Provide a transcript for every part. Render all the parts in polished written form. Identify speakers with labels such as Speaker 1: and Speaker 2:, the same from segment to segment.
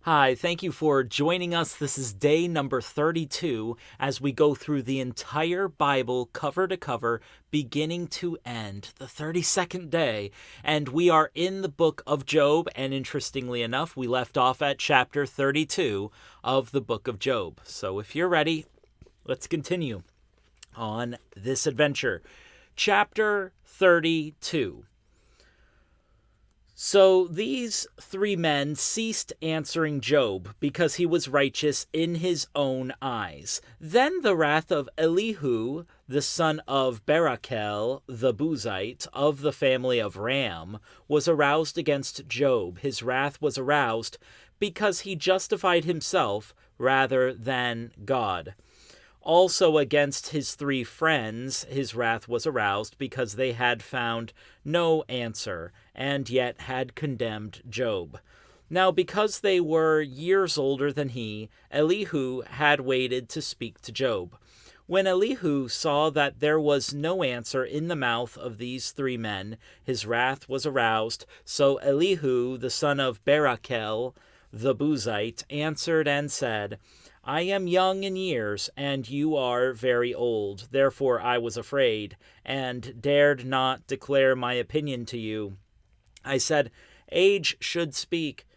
Speaker 1: Hi, thank you for joining us. This is day number 32 as we go through the entire Bible cover to cover, beginning to end, the 32nd day. And we are in the book of Job, and interestingly enough, we left off at chapter 32 of the book of Job. So if you're ready, let's continue on this adventure. Chapter 32. So these three men ceased answering Job because he was righteous in his own eyes. Then the wrath of Elihu, the son of Barachel, the Buzite, of the family of Ram, was aroused against Job. His wrath was aroused because he justified himself rather than God. Also against his three friends his wrath was aroused because they had found no answer, and yet had condemned Job. Now because they were years older than he, Elihu had waited to speak to Job. When Elihu saw that there was no answer in the mouth of these three men, his wrath was aroused. So Elihu, the son of Barachel, the Buzite, answered and said, I am young in years, and you are very old. Therefore I was afraid, and dared not declare my opinion to you. I said, Age should speak,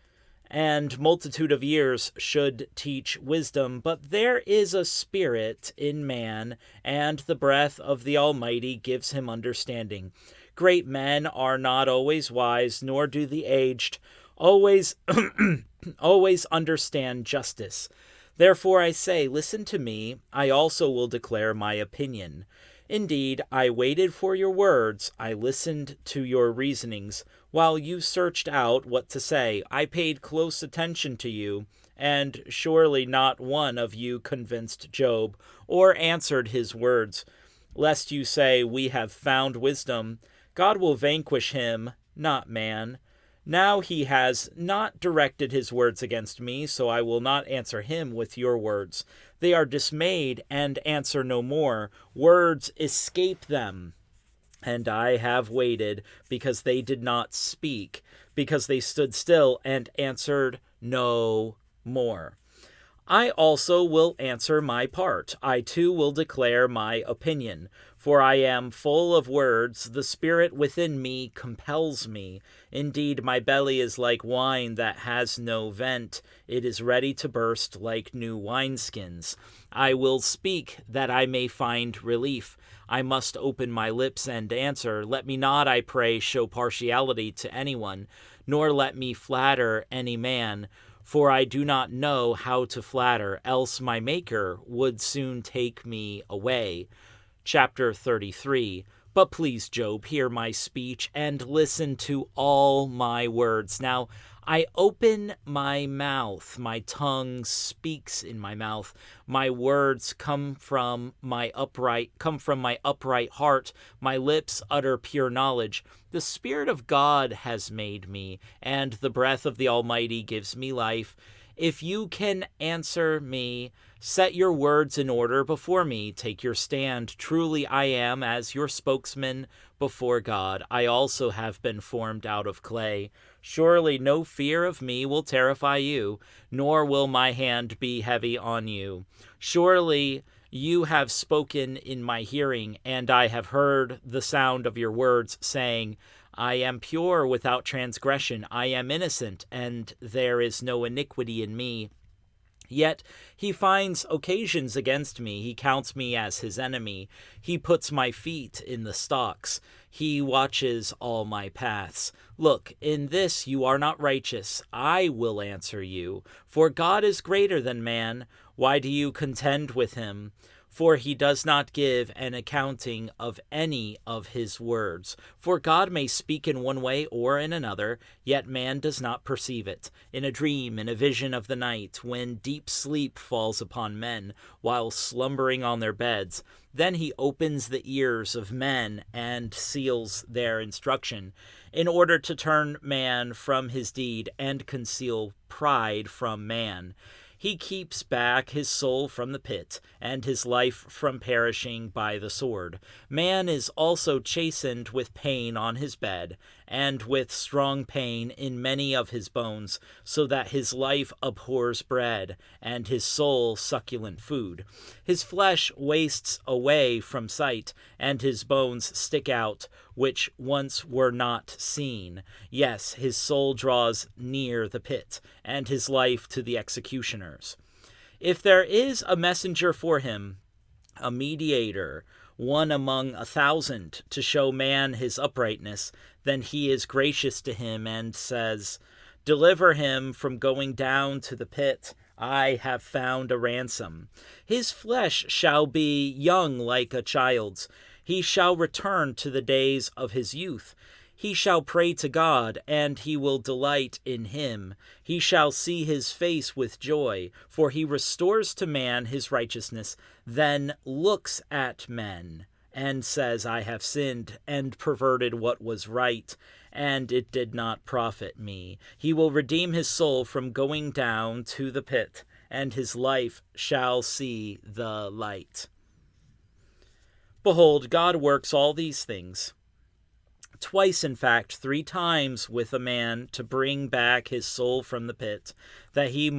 Speaker 1: and multitude of years should teach wisdom. But there is a spirit in man, and the breath of the Almighty gives him understanding. Great men are not always wise, nor do the aged always understand justice. Therefore I say, listen to me, I also will declare my opinion. Indeed, I waited for your words, I listened to your reasonings. While you searched out what to say, I paid close attention to you, and surely not one of you convinced Job, or answered his words. Lest you say, we have found wisdom, God will vanquish him, not man. Now he has not directed his words against me, so I will not answer him with your words. They are dismayed and answer no more. Words escape them. And I have waited because they did not speak, because they stood still and answered no more. I also will answer my part. I too will declare my opinion. For I am full of words, the spirit within me compels me. Indeed, my belly is like wine that has no vent. It is ready to burst like new wineskins. I will speak that I may find relief. I must open my lips and answer. Let me not, I pray, show partiality to anyone, nor let me flatter any man. For I do not know how to flatter, else my Maker would soon take me away. Chapter 33. But please, Job, hear my speech and listen to all my words. Now, I open my mouth, my tongue speaks in my mouth. My words come from my upright heart. My lips utter pure knowledge. The Spirit of God has made me, and the breath of the Almighty gives me life. If you can answer me, set your words in order before me. Take your stand. Truly I am as your spokesman before God. I also have been formed out of clay. Surely no fear of me will terrify you, nor will my hand be heavy on you. Surely you have spoken in my hearing, and I have heard the sound of your words, saying, I am pure without transgression. I am innocent, and there is no iniquity in me. Yet he finds occasions against me. He counts me as his enemy. He puts my feet in the stocks. He watches all my paths. Look, in this you are not righteous. I will answer you. For God is greater than man. Why do you contend with him? For he does not give an accounting of any of his words. For God may speak in one way or in another, yet man does not perceive it. In a dream, in a vision of the night, when deep sleep falls upon men, while slumbering on their beds, then he opens the ears of men and seals their instruction, in order to turn man from his deed and conceal pride from man. He keeps back his soul from the pit, and his life from perishing by the sword. Man is also chastened with pain on his bed, and with strong pain in many of his bones, so that his life abhors bread, and his soul succulent food. His flesh wastes away from sight, and his bones stick out, which once were not seen. Yes, his soul draws near the pit, and his life to the executioners. If there is a messenger for him, a mediator, one among 1,000, to show man his uprightness, then he is gracious to him and says, "Deliver him from going down to the pit. I have found a ransom. His flesh shall be young like a child's. He shall return to the days of his youth. He shall pray to God, and he will delight in him. He shall see his face with joy, for he restores to man his righteousness, then looks at men and says, I have sinned and perverted what was right, and it did not profit me. He will redeem his soul from going down to the pit, and his life shall see the light." Behold, God works all these things. Twice, in fact, 3 times with a man to bring back his soul from the pit, that he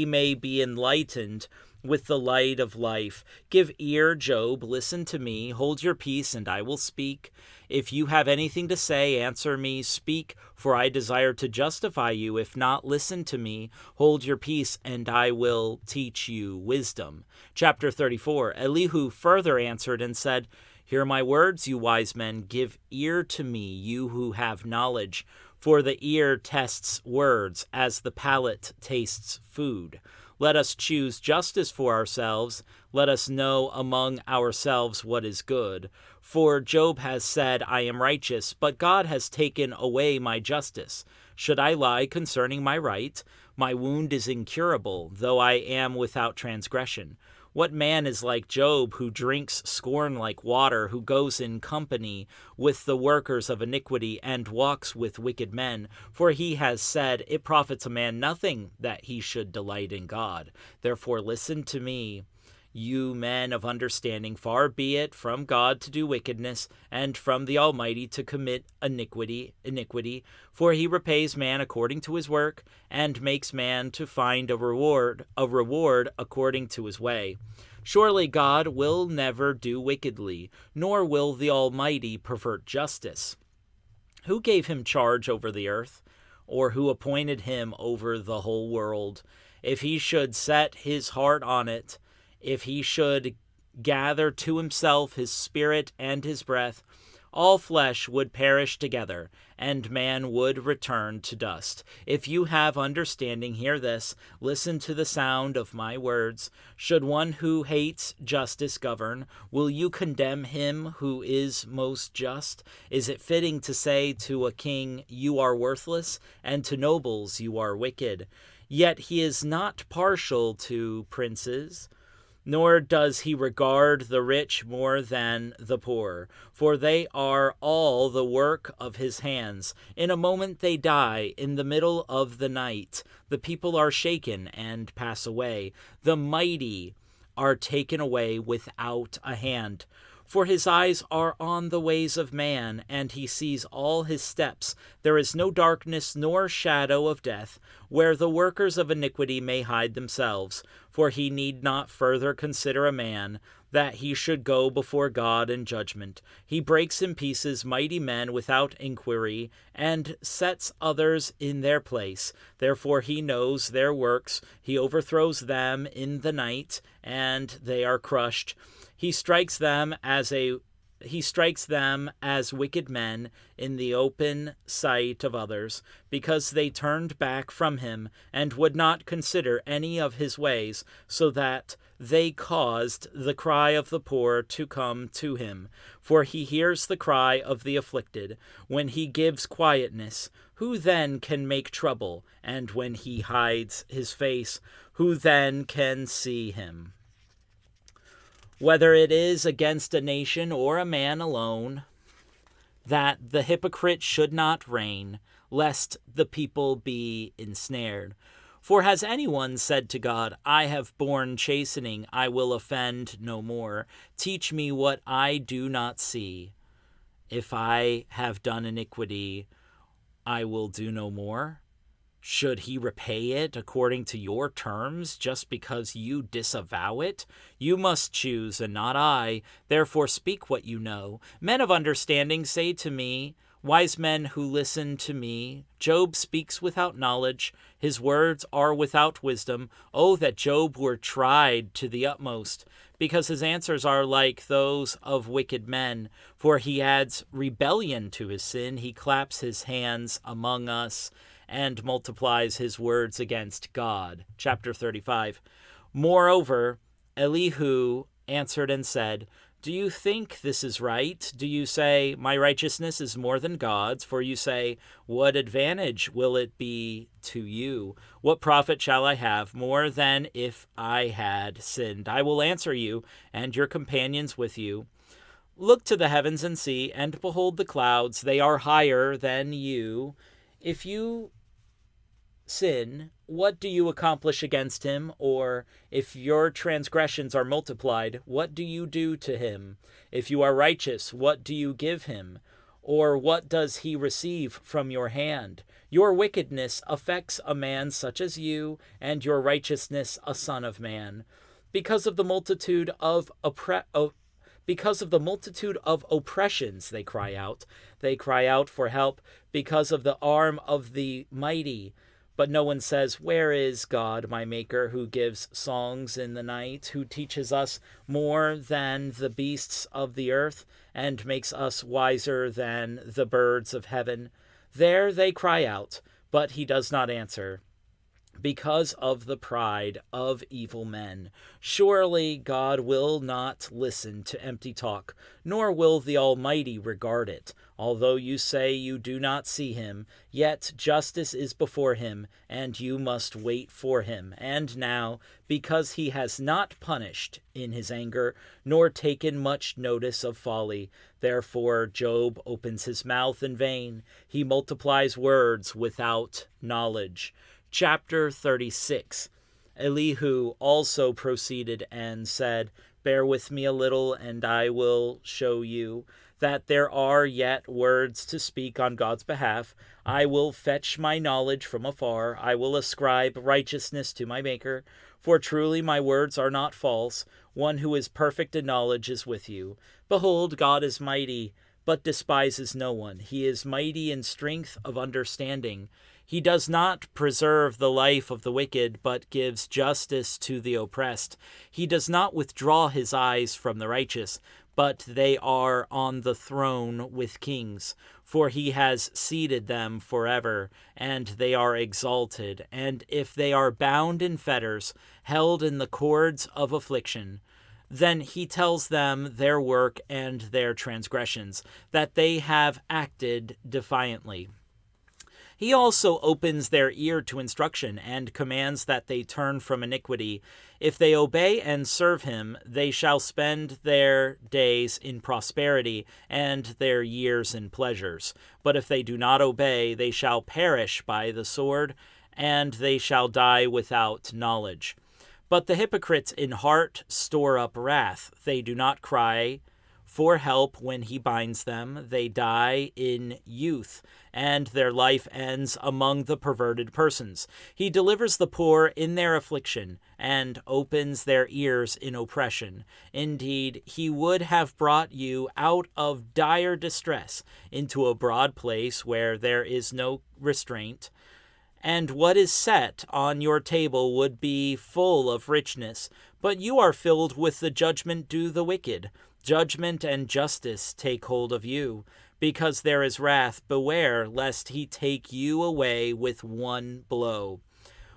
Speaker 1: may be enlightened with the light of life. Give ear, Job, listen to me, hold your peace, and I will speak. If you have anything to say, answer me, speak, for I desire to justify you. If not, listen to me, hold your peace, and I will teach you wisdom. Chapter 34. Elihu further answered and said, Hear my words, you wise men. Give ear to me, you who have knowledge. For the ear tests words, as the palate tastes food. Let us choose justice for ourselves. Let us know among ourselves what is good. For Job has said, I am righteous, but God has taken away my justice. Should I lie concerning my right? My wound is incurable, though I am without transgression. What man is like Job, who drinks scorn like water, who goes in company with the workers of iniquity, and walks with wicked men? For he has said, It profits a man nothing that he should delight in God. Therefore listen to me, you men of understanding. Far be it from God to do wickedness, and from the Almighty to commit iniquity. For he repays man according to his work, and makes man to find a reward according to his way. Surely God will never do wickedly, nor will the Almighty pervert justice. Who gave him charge over the earth, or who appointed him over the whole world? If he should set his heart on it, if he should gather to himself his spirit and his breath, all flesh would perish together, and man would return to dust. If you have understanding, hear this. Listen to the sound of my words. Should one who hates justice govern, will you condemn him who is most just? Is it fitting to say to a king, You are worthless, and to nobles, You are wicked? Yet he is not partial to princes, nor does he regard the rich more than the poor, for they are all the work of his hands. In a moment they die, in the middle of the night. The people are shaken and pass away. The mighty are taken away without a hand. For his eyes are on the ways of man, and he sees all his steps. There is no darkness nor shadow of death, where the workers of iniquity may hide themselves. For he need not further consider a man, that he should go before God in judgment. He breaks in pieces mighty men without inquiry, and sets others in their place. Therefore he knows their works. He overthrows them in the night, and they are crushed. He strikes them as wicked men in the open sight of others, because they turned back from him and would not consider any of his ways, so that they caused the cry of the poor to come to him. For he hears the cry of the afflicted. When he gives quietness, who then can make trouble? And when he hides his face, who then can see him? Whether it is against a nation or a man alone, that the hypocrite should not reign, lest the people be ensnared. For has anyone said to God, I have borne chastening, I will offend no more. Teach me what I do not see. If I have done iniquity, I will do no more? Should he repay it according to your terms just because you disavow it? You must choose, and not I. Therefore speak what you know. Men of understanding say to me, wise men who listen to me, Job speaks without knowledge. His words are without wisdom. Oh, that Job were tried to the utmost, because his answers are like those of wicked men. For he adds rebellion to his sin. He claps his hands among us and multiplies his words against God. Chapter 35. Moreover, Elihu answered and said, do you think this is right? Do you say, my righteousness is more than God's? For you say, what advantage will it be to you? What profit shall I have more than if I had sinned? I will answer you, and your companions with you. Look to the heavens and see, and behold the clouds. They are higher than you. If you sin, what do you accomplish against him? Or if your transgressions are multiplied, what do you do to him? If you are righteous, what do you give him? Or what does he receive from your hand? Your wickedness affects a man such as you, and your righteousness a son of man. Because of the multitude of oppressions, they cry out. They cry out for help because of the arm of the mighty. But no one says, where is God, my Maker, who gives songs in the night, who teaches us more than the beasts of the earth, and makes us wiser than the birds of heaven? There they cry out, but he does not answer, because of the pride of evil men. Surely God will not listen to empty talk, nor will the Almighty regard it. Although you say you do not see him, yet justice is before him, and you must wait for him. And now, because he has not punished in his anger, nor taken much notice of folly, therefore Job opens his mouth in vain. He multiplies words without knowledge. Chapter 36. Elihu also proceeded and said, bear with me a little, and I will show you that there are yet words to speak on God's behalf. I will fetch my knowledge from afar. I will ascribe righteousness to my Maker. For truly my words are not false. One who is perfect in knowledge is with you. Behold, God is mighty, but despises no one. He is mighty in strength of understanding. He does not preserve the life of the wicked, but gives justice to the oppressed. He does not withdraw his eyes from the righteous, but they are on the throne with kings. For he has seated them forever, and they are exalted. And if they are bound in fetters, held in the cords of affliction, then he tells them their work and their transgressions, that they have acted defiantly. He also opens their ear to instruction, and commands that they turn from iniquity. If they obey and serve him, they shall spend their days in prosperity, and their years in pleasures. But if they do not obey, they shall perish by the sword, and they shall die without knowledge. But the hypocrites in heart store up wrath. They do not cry for help when he binds them. They die in youth, and their life ends among the perverted persons. He delivers the poor in their affliction, and opens their ears in oppression. Indeed, he would have brought you out of dire distress into a broad place where there is no restraint. And what is set on your table would be full of richness. But you are filled with the judgment due the wicked. Judgment and justice take hold of you. Because there is wrath, beware lest he take you away with one blow.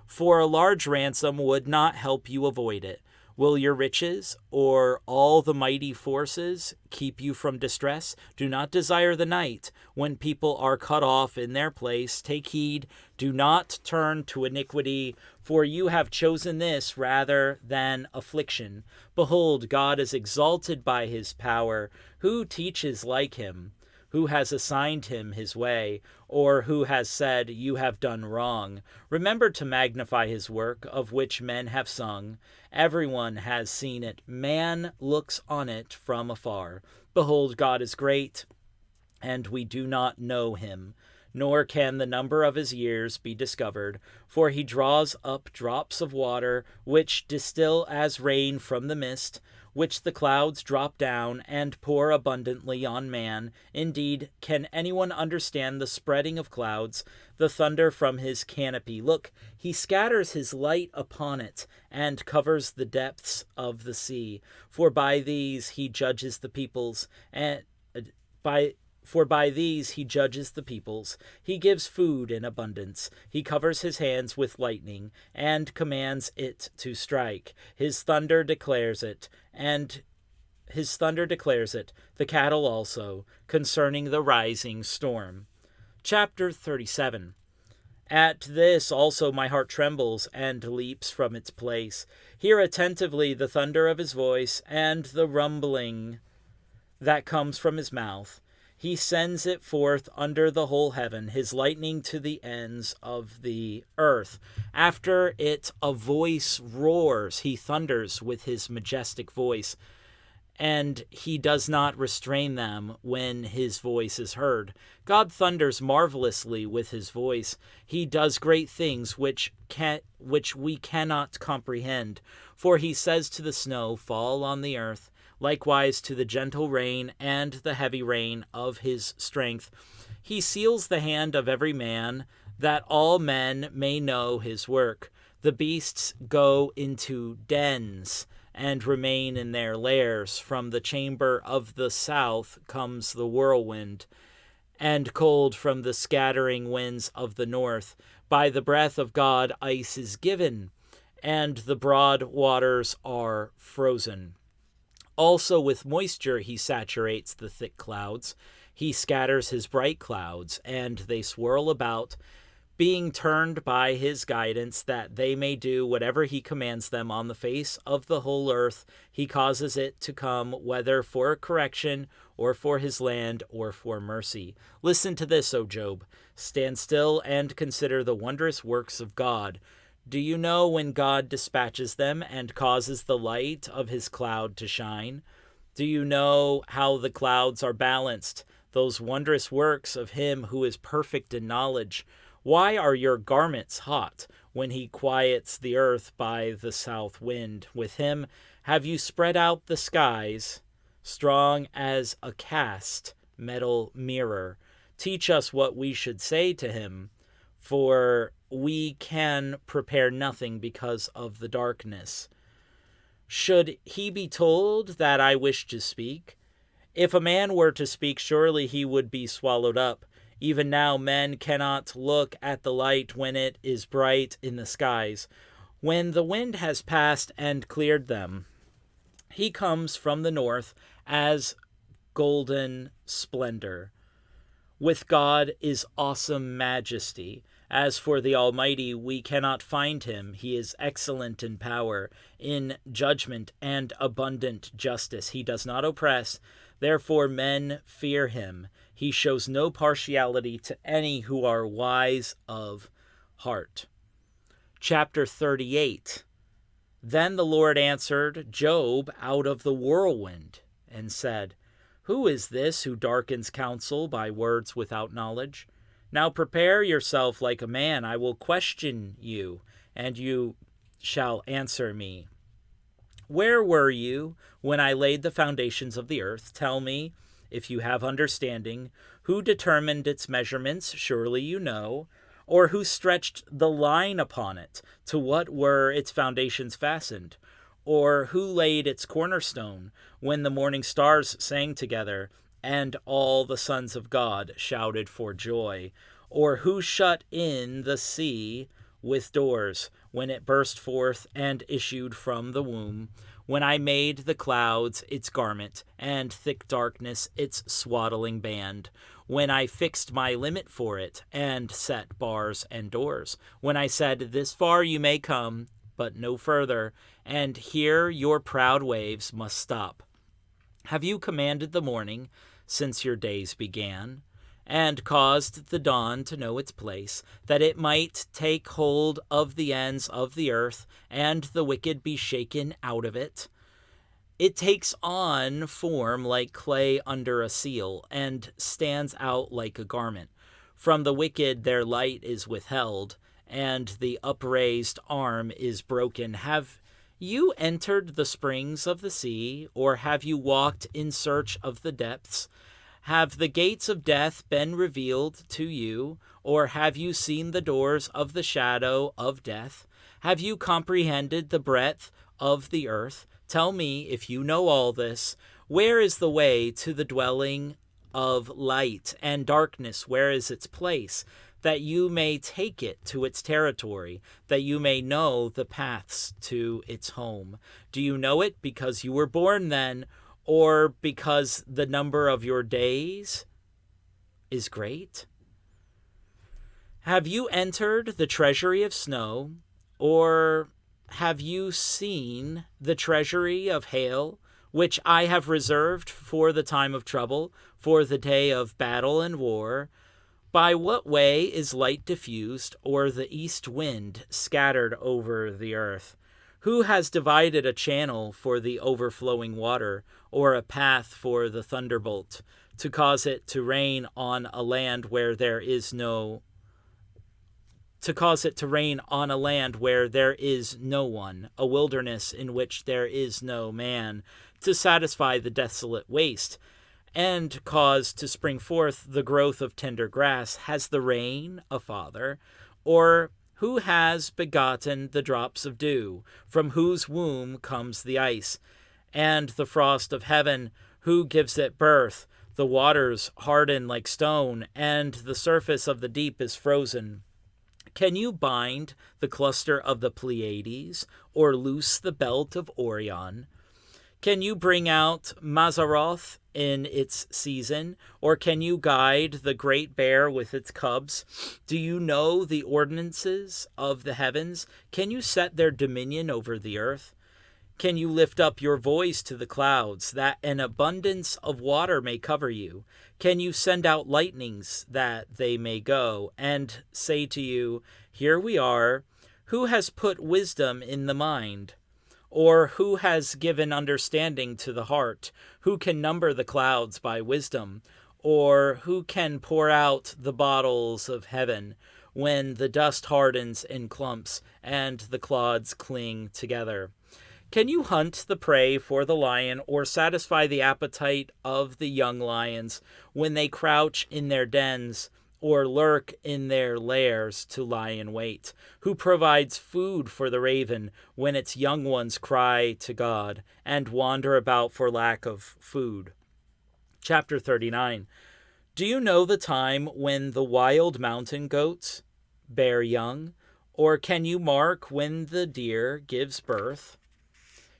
Speaker 1: For a large ransom would not help you avoid it. Will your riches or all the mighty forces keep you from distress? Do not desire the night when people are cut off in their place. Take heed, do not turn to iniquity, for you have chosen this rather than affliction. Behold, God is exalted by his power. Who teaches like him? Who has assigned him his way, or who has said, you have done wrong? Remember to magnify his work, of which men have sung. Everyone has seen it. Man looks on it from afar. Behold, God is great and we do not know him, nor can the number of his years be discovered. For he draws up drops of water, which distill as rain from the mist, which the clouds drop down and pour abundantly on man. Indeed, can anyone understand the spreading of clouds, the thunder from his canopy? Look, he scatters his light upon it, and covers the depths of the sea. For by these he judges the peoples, and by these he judges the peoples. He gives food in abundance. He covers his hands with lightning, and commands it to strike. His thunder declares it, the cattle also, concerning the rising storm. Chapter 37. At this also my heart trembles and leaps from its place. Hear attentively the thunder of his voice, and the rumbling that comes from his mouth. He sends it forth under the whole heaven, his lightning to the ends of the earth. After it a voice roars. He thunders with his majestic voice, and he does not restrain them when his voice is heard. God thunders marvelously with his voice. He does great things which we cannot comprehend. For he says to the snow, fall on the earth, likewise to the gentle rain and the heavy rain of his strength. He seals the hand of every man, that all men may know his work. The beasts go into dens and remain in their lairs. From the chamber of the south comes the whirlwind, and cold from the scattering winds of the north. By the breath of God ice is given, and the broad waters are frozen. Also with moisture he saturates the thick clouds. He scatters his bright clouds, and they swirl about, being turned by his guidance, that they may do whatever he commands them on the face of the whole earth. He causes it to come, whether for correction, or for his land, or for mercy. Listen to this, O Job. Stand still and consider the wondrous works of God. Do you know when God dispatches them and causes the light of his cloud to shine? Do you know how the clouds are balanced, those wondrous works of him who is perfect in knowledge? Why are your garments hot when he quiets the earth by the south wind? With him have you spread out the skies, strong as a cast metal mirror. Teach us what we should say to him, for we can prepare nothing because of the darkness. Should he be told that I wish to speak? If a man were to speak, surely he would be swallowed up. Even now men cannot look at the light when it is bright in the skies. When the wind has passed and cleared them, he comes from the north as golden splendor. With God is awesome majesty. As for the Almighty, we cannot find him. He is excellent in power, in judgment and abundant justice. He does not oppress, therefore men fear him. He shows no partiality to any who are wise of heart. Chapter 38. Then the Lord answered Job out of the whirlwind, and said, Who is this who darkens counsel by words without knowledge? Now prepare yourself like a man. I will question you, and you shall answer me. Where were you when I laid the foundations of the earth? Tell me, if you have understanding, who determined its measurements? Surely you know. Or who stretched the line upon it? To what were its foundations fastened? Or who laid its cornerstone when the morning stars sang together, and all the sons of God shouted for joy? Or who shut in the sea with doors when it burst forth and issued from the womb? When I made the clouds its garment, and thick darkness its swaddling band, when I fixed my limit for it, and set bars and doors, when I said, This far you may come, but no further, and here your proud waves must stop. Have you commanded the morning since your days began, and caused the dawn to know its place, that it might take hold of the ends of the earth, and the wicked be shaken out of it? It takes on form like clay under a seal, and stands out like a garment. From the wicked their light is withheld, and the upraised arm is broken. Have you entered the springs of the sea, or have you walked in search of the depths? Have the gates of death been revealed to you, or have you seen the doors of the shadow of death? Have you comprehended the breadth of the earth? Tell me, if you know all this, where is the way to the dwelling of light, and darkness, where is its place, that you may take it to its territory, that you may know the paths to its home? Do you know it because you were born then, or because the number of your days is great? Have you entered the treasury of snow, or have you seen the treasury of hail, which I have reserved for the time of trouble, for the day of battle and war? By what way is light diffused, or the east wind scattered over the earth? Who has divided a channel for the overflowing water, or a path for the thunderbolt, to cause it to rain on a land where there is no one, a wilderness in which there is no man, to satisfy the desolate waste, and cause to spring forth the growth of tender grass? Has the rain a father? Or who has begotten the drops of dew, from whose womb comes the ice, and the frost of heaven? Who gives it birth? The waters harden like stone, and the surface of the deep is frozen. Can you bind the cluster of the Pleiades, or loose the belt of Orion? Can you bring out Mazzaroth in its season, or can you guide the great bear with its cubs? Do you know the ordinances of the heavens? Can you set their dominion over the earth? Can you lift up your voice to the clouds, that an abundance of water may cover you? Can you send out lightnings, that they may go, and say to you, here we are? Who has put wisdom in the mind? Or who has given understanding to the heart? Who can number the clouds by wisdom? Or who can pour out the bottles of heaven, when the dust hardens in clumps, and the clods cling together? Can you hunt the prey for the lion, or satisfy the appetite of the young lions when they crouch in their dens, or lurk in their lairs to lie in wait? Who provides food for the raven when its young ones cry to God, and wander about for lack of food? Chapter 39. Do you know the time when the wild mountain goats bear young? Or can you mark when the deer gives birth?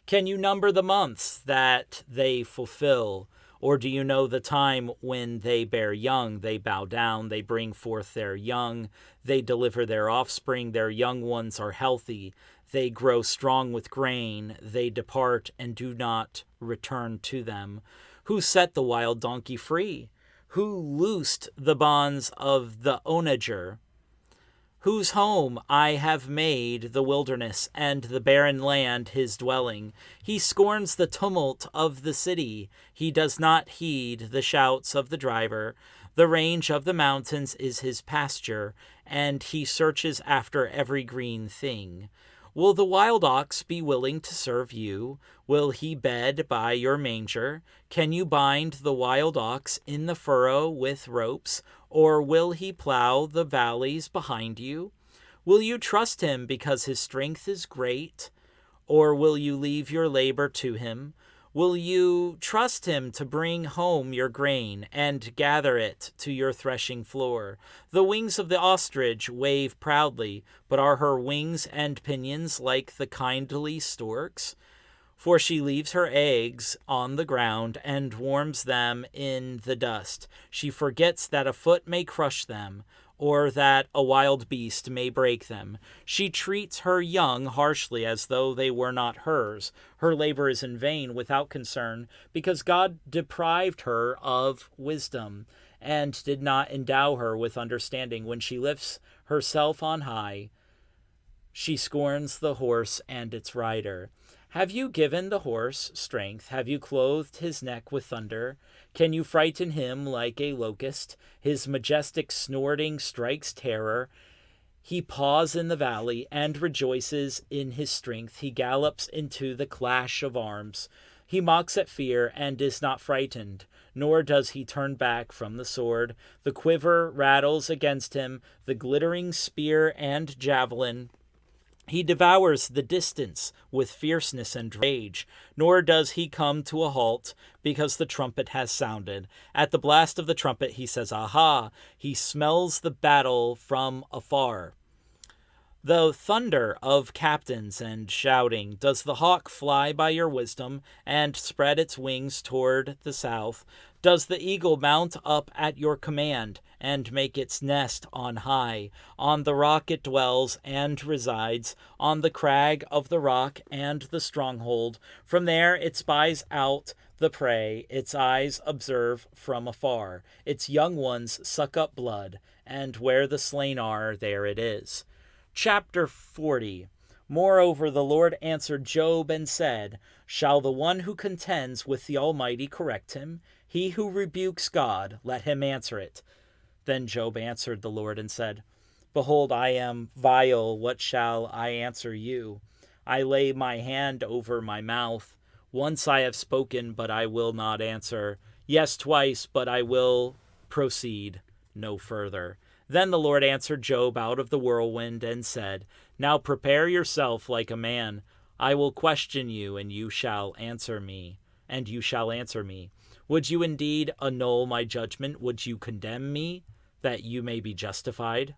Speaker 1: Can you number the months that they fulfill? Or do you know the time when they bear young? They bow down, they bring forth their young, they deliver their offspring, their young ones are healthy, they grow strong with grain, they depart and do not return to them. Who set the wild donkey free? Who loosed the bonds of the onager? Whose home I have made the wilderness, and the barren land his dwelling. He scorns the tumult of the city. He does not heed the shouts of the driver. The range of the mountains is his pasture, and he searches after every green thing. Will the wild ox be willing to serve you? Will he bed by your manger? Can you bind the wild ox in the furrow with ropes? Or will he plow the valleys behind you? Will you trust him because his strength is great? Or will you leave your labor to him? Will you trust him to bring home your grain and gather it to your threshing floor? The wings of the ostrich wave proudly, but are her wings and pinions like the kindly stork's? For she leaves her eggs on the ground and warms them in the dust. She forgets that a foot may crush them, or that a wild beast may break them. She treats her young harshly as though they were not hers. Her labor is in vain without concern, because God deprived her of wisdom and did not endow her with understanding. When she lifts herself on high, she scorns the horse and its rider. Have you given the horse strength? Have you clothed his neck with thunder? Can you frighten him like a locust? His majestic snorting strikes terror. He paws in the valley and rejoices in his strength. He gallops into the clash of arms. He mocks at fear and is not frightened, nor does he turn back from the sword. The quiver rattles against him, the glittering spear and javelin. He devours the distance with fierceness and rage, nor does he come to a halt, because the trumpet has sounded. At the blast of the trumpet he says, Aha! He smells the battle from afar. The thunder of captains and shouting, does the hawk fly by your wisdom and spread its wings toward the south? Does the eagle mount up at your command and make its nest on high? On the rock it dwells and resides, on the crag of the rock and the stronghold. From there it spies out the prey, its eyes observe from afar. Its young ones suck up blood, and where the slain are, there it is. Chapter 40. Moreover, the Lord answered Job and said, Shall the one who contends with the Almighty correct him? He who rebukes God, let him answer it. Then Job answered the Lord and said, Behold, I am vile. What shall I answer you? I lay my hand over my mouth. Once I have spoken, but I will not answer. Yes, twice, but I will proceed no further. Then the Lord answered Job out of the whirlwind and said, Now prepare yourself like a man. I will question you, and you shall answer me. Would you indeed annul my judgment? Would you condemn me, that you may be justified?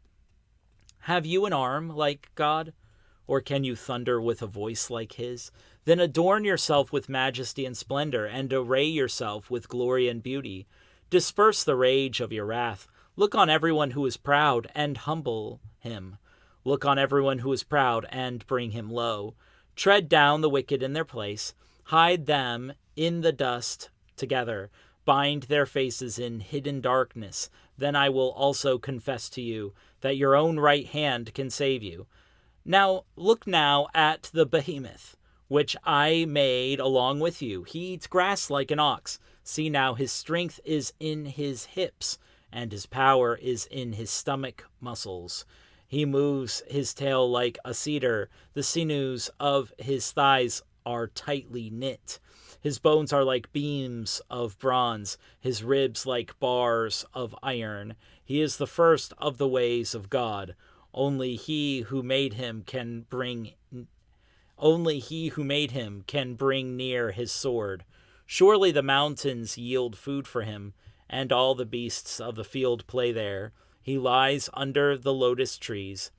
Speaker 1: Have you an arm like God? Or can you thunder with a voice like his? Then adorn yourself with majesty and splendor, and array yourself with glory and beauty. Disperse the rage of your wrath. Look on everyone who is proud, and humble him. Look on everyone who is proud, and bring him low. Tread down the wicked in their place. Hide them in the dust together. Bind their faces in hidden darkness. Then I will also confess to you that your own right hand can save you. Now look now at the behemoth, which I made along with you. He eats grass like an ox. See now, his strength is in his hips, and his power is in his stomach muscles. He moves his tail like a cedar. The sinews of his thighs are tightly knit. His bones are like beams of bronze, his ribs like bars of iron. He is the first of the ways of God. Only he who made him can bring near his sword. Surely the mountains yield food for him, and all the beasts of the field play there. He lies under the lotus trees.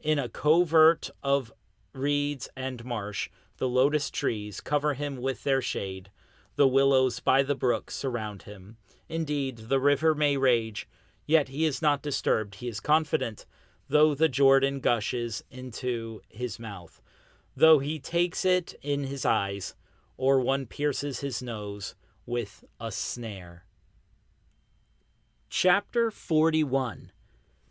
Speaker 1: In a covert of reeds and marsh, the lotus trees cover him with their shade. The willows by the brook surround him. Indeed, the river may rage, yet he is not disturbed. He is confident, though the Jordan gushes into his mouth. Though he takes it in his eyes, or one pierces his nose with a snare. Chapter 41.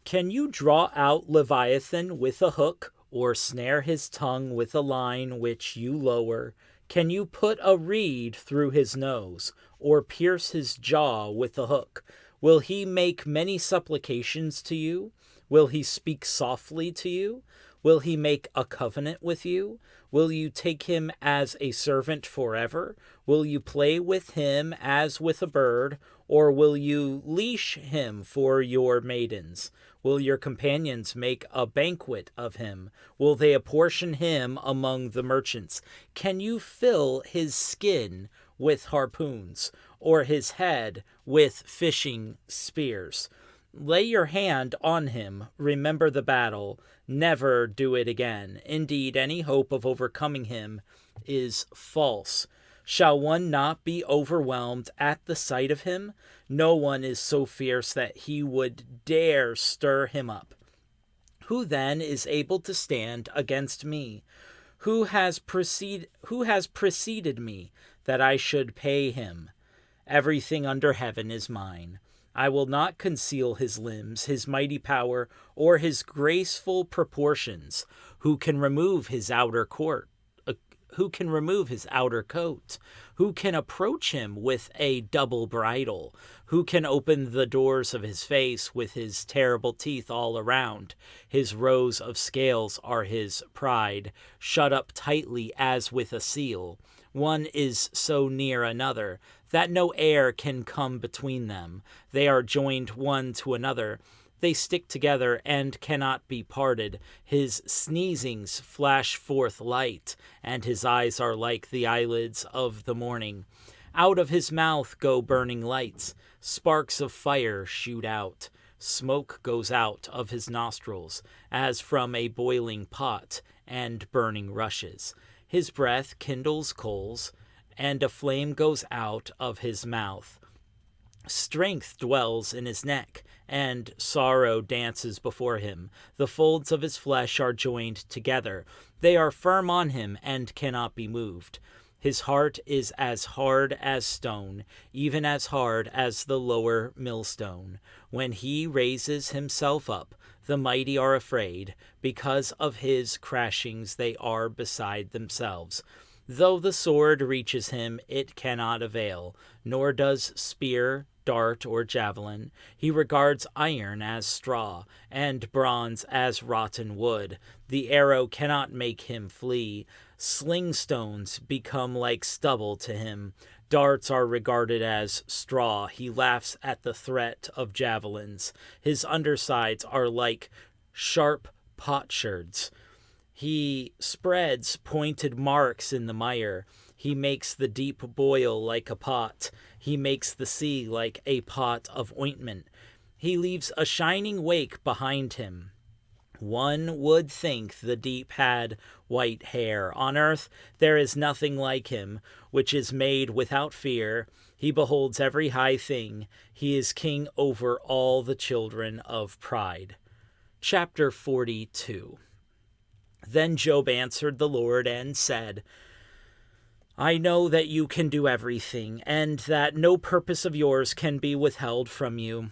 Speaker 1: Can you draw out Leviathan with a hook, or snare his tongue with a line which you lower? Can you put a reed through his nose, or pierce his jaw with a hook? Will he make many supplications to you? Will he speak softly to you? Will he make a covenant with you? Will you take him as a servant forever? Will you play with him as with a bird? Or will you leash him for your maidens? Will your companions make a banquet of him? Will they apportion him among the merchants? Can you fill his skin with harpoons, or his head with fishing spears? Lay your hand on him, remember the battle, never do it again. Indeed, any hope of overcoming him is false. Shall one not be overwhelmed at the sight of him? No one is so fierce that he would dare stir him up. Who then is able to stand against me? Who has preceded me, that I should pay him? Everything under heaven is mine. I will not conceal his limbs, his mighty power, or his graceful proportions. Who can remove his outer court? Who can remove his outer coat? Who can approach him with a double bridle? Who can open the doors of his face with his terrible teeth all around? His rows of scales are his pride, shut up tightly as with a seal. One is so near another that no air can come between them. They are joined one to another. They stick together and cannot be parted. His sneezings flash forth light, and his eyes are like the eyelids of the morning. Out of his mouth go burning lights. Sparks of fire shoot out. Smoke goes out of his nostrils, as from a boiling pot, and burning rushes. His breath kindles coals, and a flame goes out of his mouth. Strength dwells in his neck, and sorrow dances before him. The folds of his flesh are joined together. They are firm on him and cannot be moved. His heart is as hard as stone, even as hard as the lower millstone. When he raises himself up, the mighty are afraid. Because of his crashings they are beside themselves. Though the sword reaches him, it cannot avail, nor does spear, dart, or javelin. He regards iron as straw, and bronze as rotten wood. The arrow cannot make him flee. Sling stones become like stubble to him. Darts are regarded as straw. He laughs at the threat of javelins. His undersides are like sharp potsherds. He spreads pointed marks in the mire. He makes the deep boil like a pot. He makes the sea like a pot of ointment. He leaves a shining wake behind him. One would think the deep had white hair. On earth there is nothing like him, which is made without fear. He beholds every high thing. He is king over all the children of pride. Chapter 42. Then Job answered the Lord and said, I know that you can do everything, and that no purpose of yours can be withheld from you.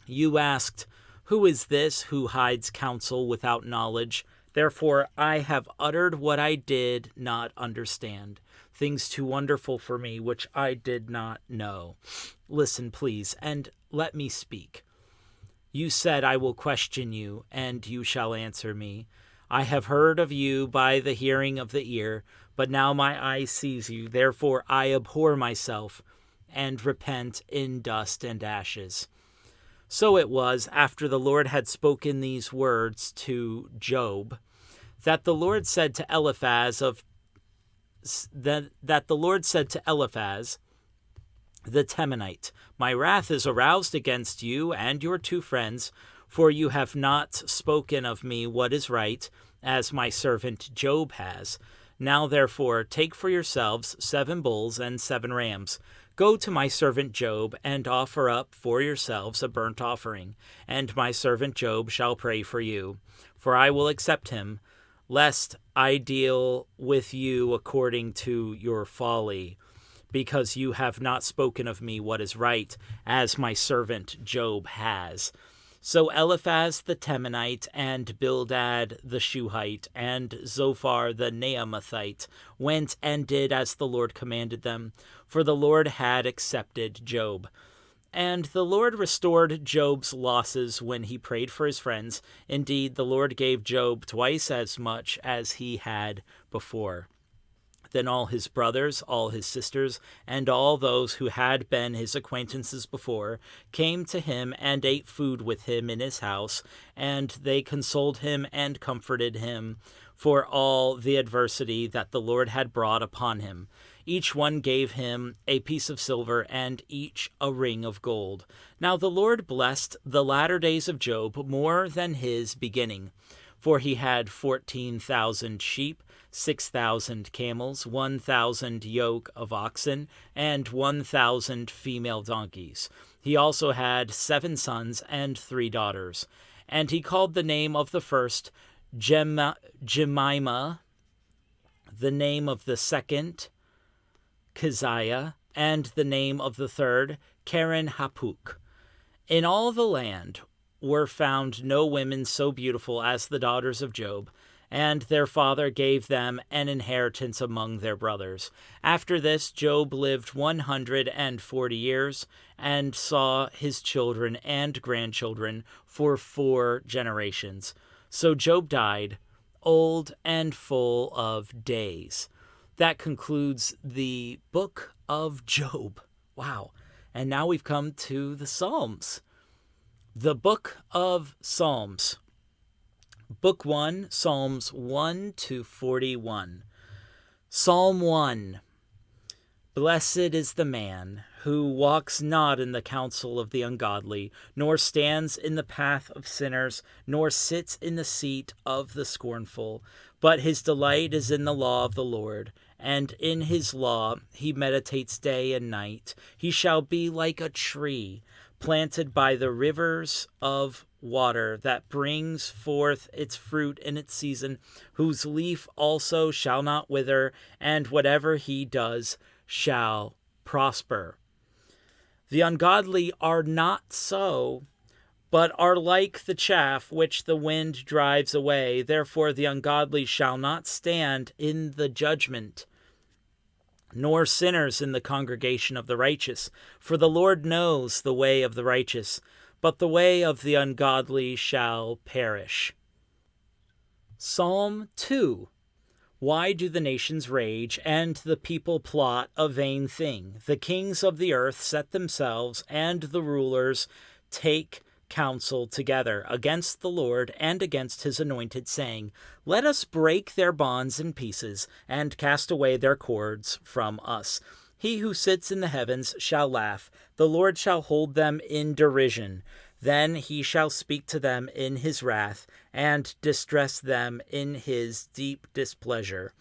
Speaker 1: You asked, Who is this who hides counsel without knowledge? Therefore I have uttered what I did not understand, things too wonderful for me which I did not know. Listen, please, and let me speak. You said, I will question you, and you shall answer me. I have heard of you by the hearing of the ear, but now my eye sees you. Therefore I abhor myself and repent in dust and ashes. So it was, after the Lord had spoken these words to Job, that the Lord said to Eliphaz the Temanite, My wrath is aroused against you and your two friends, for you have not spoken of me what is right, as my servant Job has. Now therefore take for yourselves 7 bulls and 7 rams. Go to my servant Job, and offer up for yourselves a burnt offering, and my servant Job shall pray for you. For I will accept him, lest I deal with you according to your folly, because you have not spoken of me what is right, as my servant Job has. So Eliphaz the Temanite, and Bildad the Shuhite, and Zophar the Naamathite went and did as the Lord commanded them, for the Lord had accepted Job. And the Lord restored Job's losses when he prayed for his friends. Indeed, the Lord gave Job twice as much as he had before. Then all his brothers, all his sisters, and all those who had been his acquaintances before came to him and ate food with him in his house, and they consoled him and comforted him for all the adversity that the Lord had brought upon him. Each one gave him a piece of silver, and each a ring of gold. Now the Lord blessed the latter days of Job more than his beginning, for he had 14,000 sheep, 6,000 camels, 1,000 yoke of oxen, and 1,000 female donkeys. He also had 7 sons and 3 daughters. And he called the name of the first Jemimah, the name of the second Keziah, and the name of the third Karen Hapuk. In all the land were found no women so beautiful as the daughters of Job, and their father gave them an inheritance among their brothers. After this, Job lived 140 years and saw his children and grandchildren for 4 generations. So Job died, old and full of days. That concludes the book of Job. Wow. And now we've come to the Psalms. The book of Psalms. Book 1, Psalms 1 to 41. Psalm 1. Blessed is the man who walks not in the counsel of the ungodly, nor stands in the path of sinners, nor sits in the seat of the scornful. But his delight is in the law of the Lord, and in his law he meditates day and night. He shall be like a tree planted by the rivers of water, that brings forth its fruit in its season, whose leaf also shall not wither, and whatever he does shall prosper. The ungodly are not so, but are like the chaff which the wind drives away. Therefore the ungodly shall not stand in the judgment, nor sinners in the congregation of the righteous. For the Lord knows the way of the righteous, but the way of the ungodly shall perish. Psalm 2. Why do the nations rage, and the people plot a vain thing? The kings of the earth set themselves, and the rulers take counsel together against the Lord and against his anointed, saying, Let us break their bonds in pieces, and cast away their cords from us. He who sits in the heavens shall laugh. The Lord shall hold them in derision. Then he shall speak to them in his wrath, and distress them in his deep displeasure.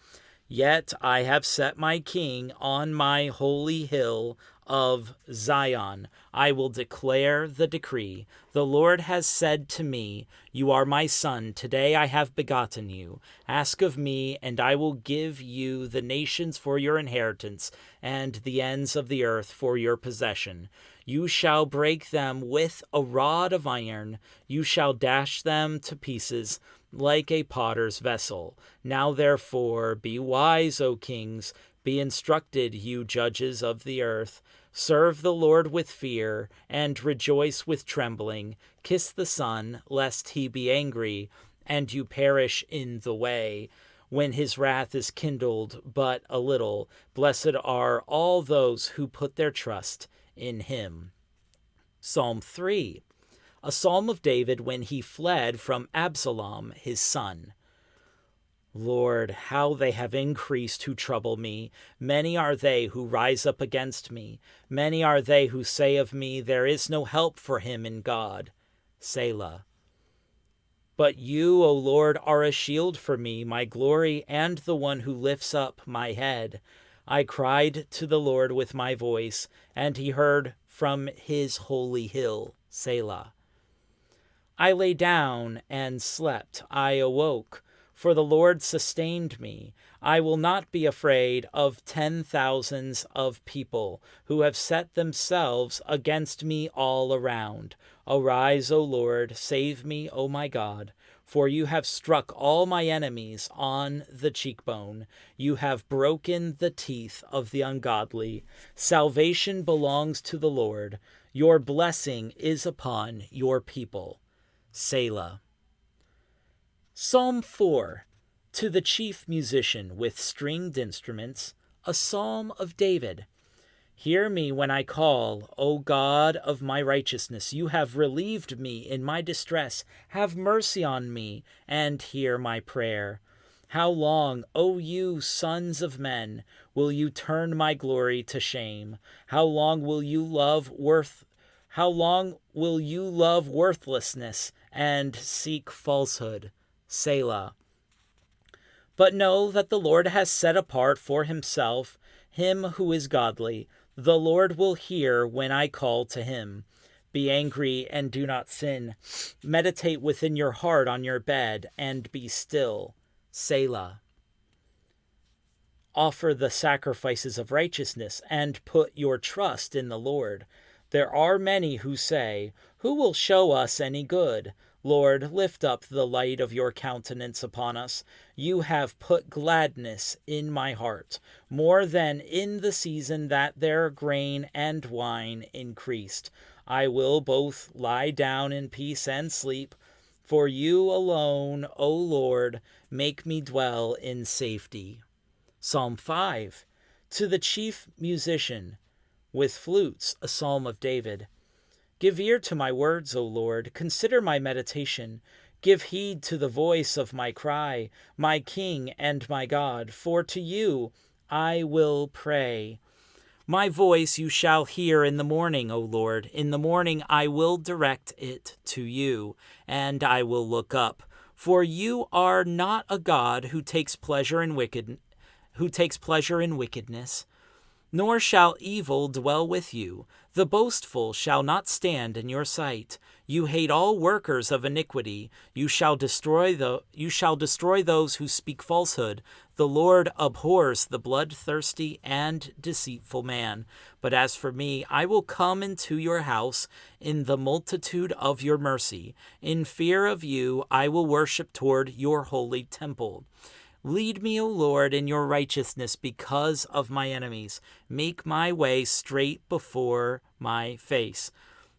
Speaker 1: Yet I have set my king on my holy hill of Zion. I will declare the decree. The Lord has said to me, You are my son. Today I have begotten you. Ask of me, and I will give you the nations for your inheritance, and the ends of the earth for your possession. You shall break them with a rod of iron. You shall dash them to pieces like a potter's vessel. Now therefore be wise, O kings. Be instructed, you judges of the earth. Serve the Lord with fear, and rejoice with trembling. Kiss the Son, lest he be angry, and you perish in the way, when his wrath is kindled but a little. Blessed are all those who put their trust in him. Psalm 3. A psalm of David when he fled from Absalom, his son. Lord, how they have increased who trouble me. Many are they who rise up against me. Many are they who say of me, There is no help for him in God. Selah. But you, O Lord, are a shield for me, my glory, and the one who lifts up my head. I cried to the Lord with my voice, and he heard from his holy hill. Selah. I lay down and slept. I awoke, for the Lord sustained me. I will not be afraid of 10,000s of people who have set themselves against me all around. Arise, O Lord, save me, O my God, for you have struck all my enemies on the cheekbone. You have broken the teeth of the ungodly. Salvation belongs to the Lord. Your blessing is upon your people. Selah. Psalm 4. To the chief musician with stringed instruments, a psalm of David. Hear me when I call, O God of my righteousness. You have relieved me in my distress. Have mercy on me and hear my prayer. How long, O you sons of men, will you turn my glory to shame? How long will you love worthlessness and seek falsehood? Selah. But know that the Lord has set apart for himself him who is godly. The Lord will hear when I call to him. Be angry and do not sin. Meditate within your heart on your bed and be still. Selah. Offer the sacrifices of righteousness and put your trust in the Lord. There are many who say, Who will show us any good? Lord, lift up the light of your countenance upon us. You have put gladness in my heart, more than in the season that their grain and wine increased. I will both lie down in peace and sleep. For you alone, O Lord, make me dwell in safety. Psalm 5. To the chief musician, with flutes, a psalm of David. Give ear to my words, O Lord. Consider my meditation. Give heed to the voice of my cry, my King and my God, for to you I will pray. My voice you shall hear in the morning, O Lord. In the morning I will direct it to you, and I will look up. For you are not a God who takes pleasure in wickedness, nor shall evil dwell with you. The boastful shall not stand in your sight. You hate all workers of iniquity. You shall destroy those who speak falsehood. The Lord abhors the bloodthirsty and deceitful man. But as for me, I will come into your house in the multitude of your mercy. In fear of you, I will worship toward your holy temple. Lead me, O Lord, in your righteousness because of my enemies. Make my way straight before my face.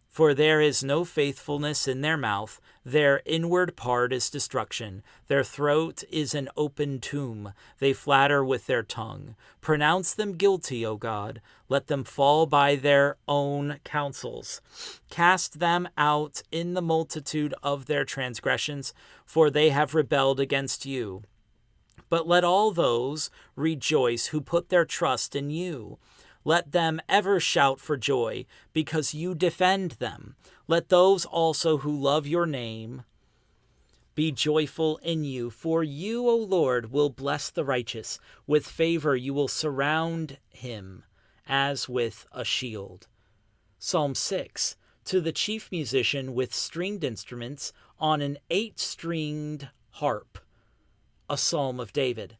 Speaker 1: For there is no faithfulness in their mouth. Their inward part is destruction. Their throat is an open tomb. They flatter with their tongue. Pronounce them guilty, O God. Let them fall by their own counsels. Cast them out in the multitude of their transgressions, for they have rebelled against you. But let all those rejoice who put their trust in you. Let them ever shout for joy, because you defend them. Let those also who love your name be joyful in you. For you, O Lord, will bless the righteous. With favor you will surround him as with a shield. Psalm 6. To the chief musician with stringed instruments on an 8-stringed harp. A psalm of David.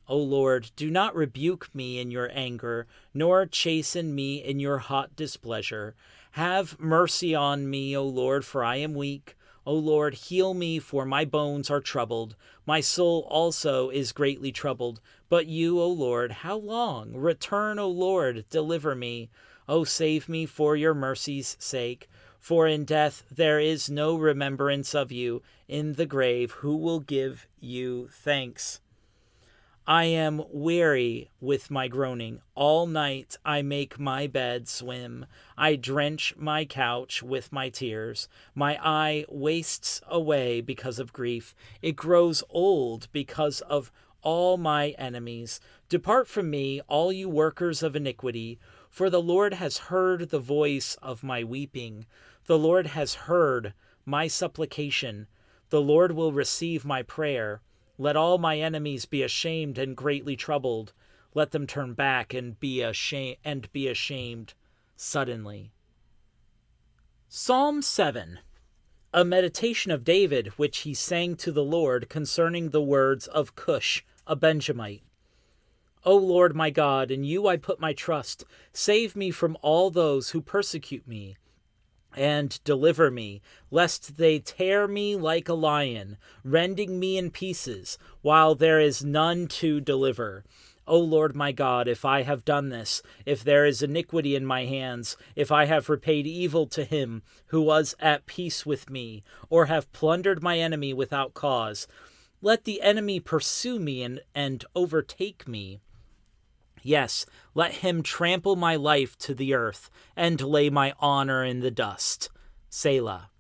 Speaker 1: O Lord, do not rebuke me in your anger, nor chasten me in your hot displeasure. Have mercy on me, O Lord, for I am weak. O Lord, heal me, for my bones are troubled. My soul also is greatly troubled. But you, O Lord, how long? Return, O Lord, deliver me. O save me for your mercy's sake. For in death there is no remembrance of you. In the grave, who will give you thanks? I am weary with my groaning. All night I make my bed swim. I drench my couch with my tears. My eye wastes away because of grief. It grows old because of all my enemies. Depart from me, all you workers of iniquity, for the Lord has heard the voice of my weeping. The Lord has heard my supplication. The Lord will receive my prayer. Let all my enemies be ashamed and greatly troubled. Let them turn back and be ashamed suddenly. Psalm 7. A meditation of David, which he sang to the Lord concerning the words of Cush, a Benjamite. O Lord my God, in you I put my trust. Save me from all those who persecute me, and deliver me, lest they tear me like a lion, rending me in pieces, while there is none to deliver. O Lord my God, if I have done this, if there is iniquity in my hands, if I have repaid evil to him who was at peace with me, or have plundered my enemy without cause, let the enemy pursue me and overtake me. Yes, let him trample my life to the earth and lay my honor in the dust. Selah.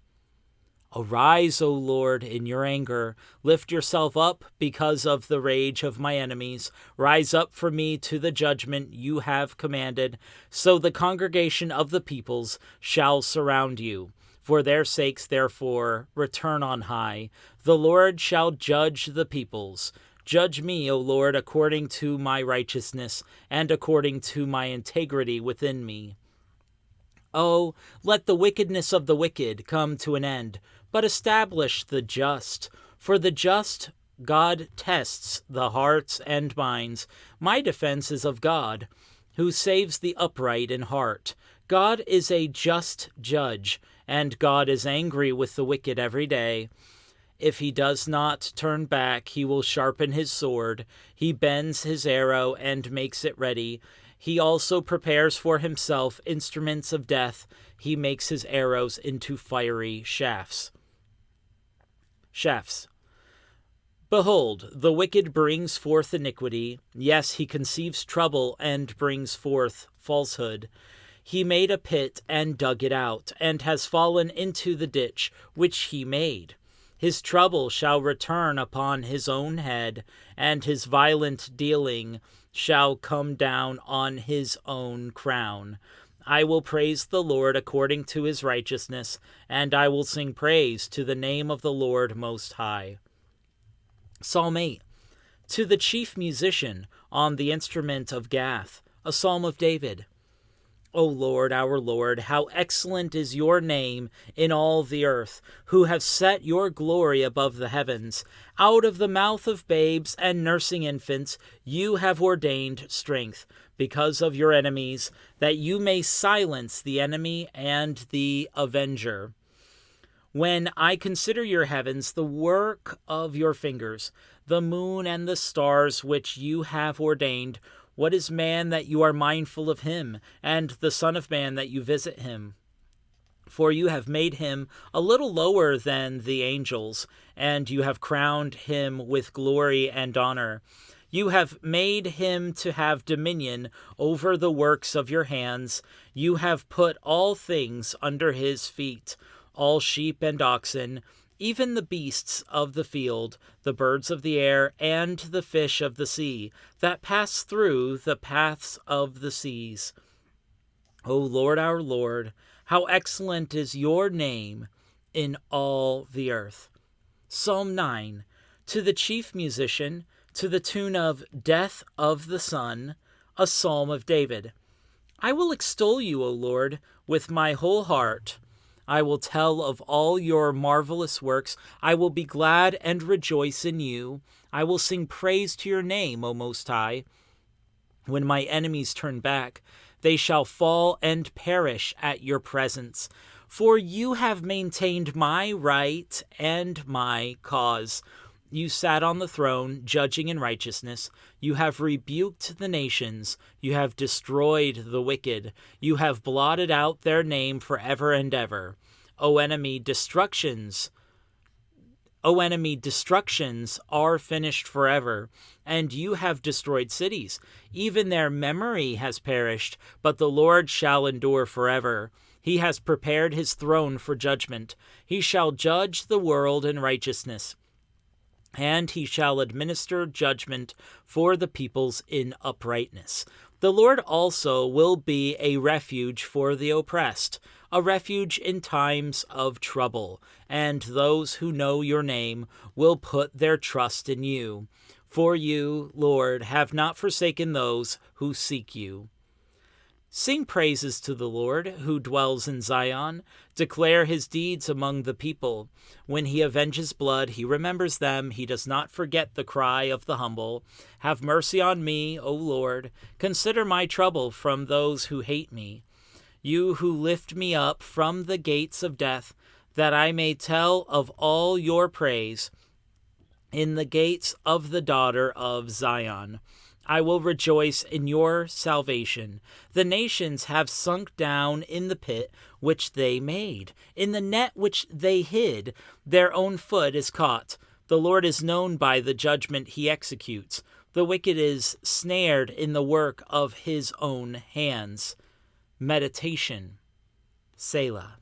Speaker 1: Arise, O Lord, in your anger. Lift yourself up because of the rage of my enemies. Rise up for me to the judgment you have commanded. So the congregation of the peoples shall surround you. For their sakes, therefore, return on high. The Lord shall judge the peoples. Judge me, O Lord, according to my righteousness and according to my integrity within me. Oh, let the wickedness of the wicked come to an end, but establish the just. For the just God tests the hearts and minds. My defense is of God, who saves the upright in heart. God is a just judge and God is angry with the wicked every day. If he does not turn back, he will sharpen his sword. He bends his arrow and makes it ready. He also prepares for himself instruments of death. He makes his arrows into fiery shafts. Behold, the wicked brings forth iniquity. Yes, he conceives trouble and brings forth falsehood. He made a pit and dug it out, and has fallen into the ditch which he made. His trouble shall return upon his own head, and his violent dealing shall come down on his own crown. I will praise the Lord according to his righteousness, and I will sing praise to the name of the Lord Most High. Psalm 8. To the chief musician on the instrument of Gath, a psalm of David. O Lord, our Lord, how excellent is your name in all the earth, who have set your glory above the heavens. Out of the mouth of babes and nursing infants you have ordained strength, because of your enemies, that you may silence the enemy and the avenger. When I consider your heavens, the work of your fingers, the moon and the stars which you have ordained, what is man that you are mindful of him, and the Son of Man that you visit him? For you have made him a little lower than the angels, and you have crowned him with glory and honor. You have made him to have dominion over the works of your hands. You have put all things under his feet, all sheep and oxen, even the beasts of the field, the birds of the air, and the fish of the sea, that pass through the paths of the seas. O Lord, our Lord, how excellent is your name in all the earth. Psalm 9. To the chief musician, to the tune of Death of the Sun, a psalm of David. I will extol you, O Lord, with my whole heart. I will tell of all your marvelous works. I will be glad and rejoice in you. I will sing praise to your name, O Most High. When my enemies turn back, they shall fall and perish at your presence. For you have maintained my right and my cause. You sat on the throne, judging in righteousness. You have rebuked the nations. You have destroyed the wicked. You have blotted out their name forever and ever. O enemy, destructions are finished forever, and you have destroyed cities. Even their memory has perished, but the Lord shall endure forever. He has prepared his throne for judgment. He shall judge the world in righteousness, and he shall administer judgment for the peoples in uprightness. The Lord also will be a refuge for the oppressed, a refuge in times of trouble, and those who know your name will put their trust in you. For you, Lord, have not forsaken those who seek you. Sing praises to the Lord, who dwells in Zion. Declare his deeds among the people. When he avenges blood, he remembers them. He does not forget the cry of the humble. Have mercy on me, O Lord. Consider my trouble from those who hate me. You who lift me up from the gates of death, that I may tell of all your praise in the gates of the daughter of Zion. I will rejoice in your salvation. The nations have sunk down in the pit which they made. In the net which they hid, their own foot is caught. The Lord is known by the judgment he executes. The wicked is snared in the work of his own hands. Meditation. Selah.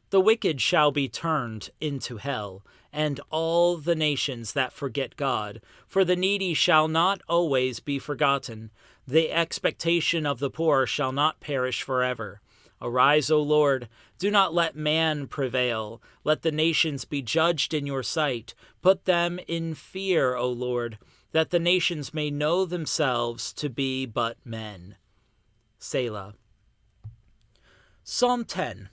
Speaker 1: The wicked shall be turned into hell, and all the nations that forget God. For the needy shall not always be forgotten. The expectation of the poor shall not perish forever. Arise, O Lord, do not let man prevail. Let the nations be judged in your sight. Put them in fear, O Lord, that the nations may know themselves to be but men. Selah. Psalm 10.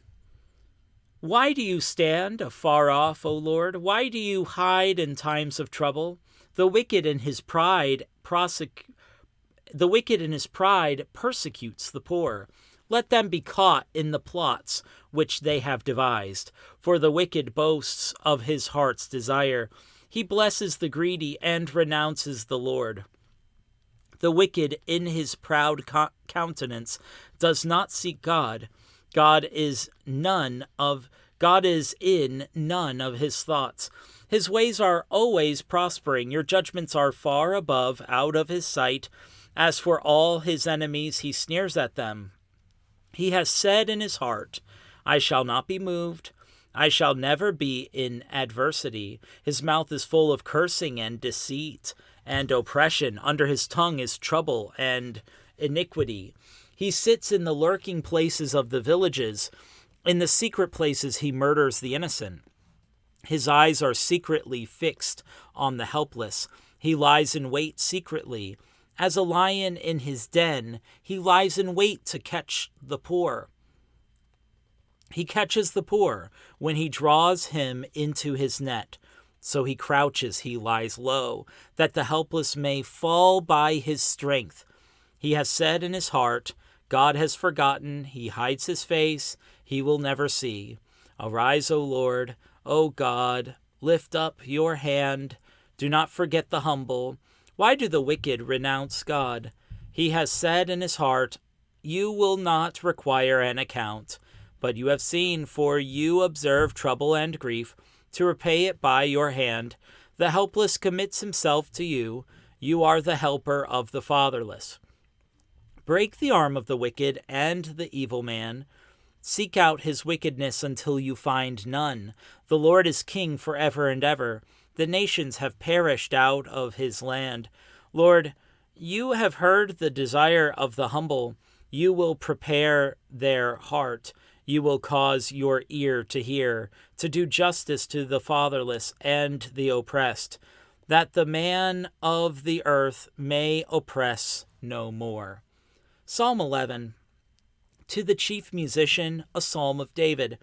Speaker 1: Why do you stand afar off, O Lord? Why do you hide in times of trouble? The wicked in his pride persecutes the poor. Let them be caught in the plots which they have devised. For the wicked boasts of his heart's desire. He blesses the greedy and renounces the Lord. The wicked in his proud countenance does not seek God. God is in none of his thoughts. His ways are always prospering. Your judgments are far above, out of his sight. As for all his enemies, he sneers at them. He has said in his heart, I shall not be moved. I shall never be in adversity. His mouth is full of cursing and deceit and oppression. Under his tongue is trouble and iniquity. He sits in the lurking places of the villages. In the secret places he murders the innocent. His eyes are secretly fixed on the helpless. He lies in wait secretly. As a lion in his den, he lies in wait to catch the poor. He catches the poor when he draws him into his net. So he crouches, he lies low, that the helpless may fall by his strength. He has said in his heart, God has forgotten, he hides his face, he will never see. Arise, O Lord, O God, lift up your hand. Do not forget the humble. Why do the wicked renounce God? He has said in his heart, you will not require an account. But you have seen, for you observe trouble and grief, to repay it by your hand. The helpless commits himself to you. You are the helper of the fatherless. Break the arm of the wicked and the evil man. Seek out his wickedness until you find none. The Lord is king forever and ever. The nations have perished out of his land. Lord, you have heard the desire of the humble. You will prepare their heart. You will cause your ear to hear, to do justice to the fatherless and the oppressed, that the man of the earth may oppress no more. Psalm 11. To the chief musician, a psalm of David.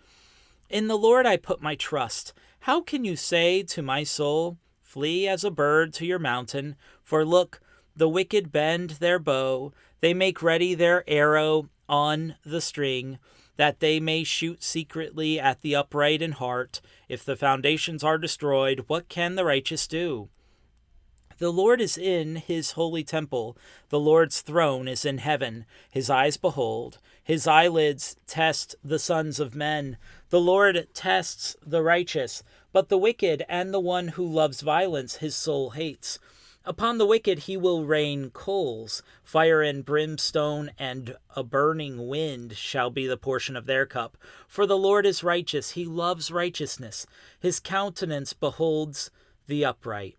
Speaker 1: In the Lord I put my trust. How can you say to my soul, flee as a bird to your mountain? For look, the wicked bend their bow. They make ready their arrow on the string, that they may shoot secretly at the upright in heart. If the foundations are destroyed, what can the righteous do? The Lord is in his holy temple. The Lord's throne is in heaven. His eyes behold. His eyelids test the sons of men. The Lord tests the righteous, but the wicked and the one who loves violence his soul hates. Upon the wicked he will rain coals. Fire and brimstone and a burning wind shall be the portion of their cup. For the Lord is righteous. He loves righteousness. His countenance beholds the upright.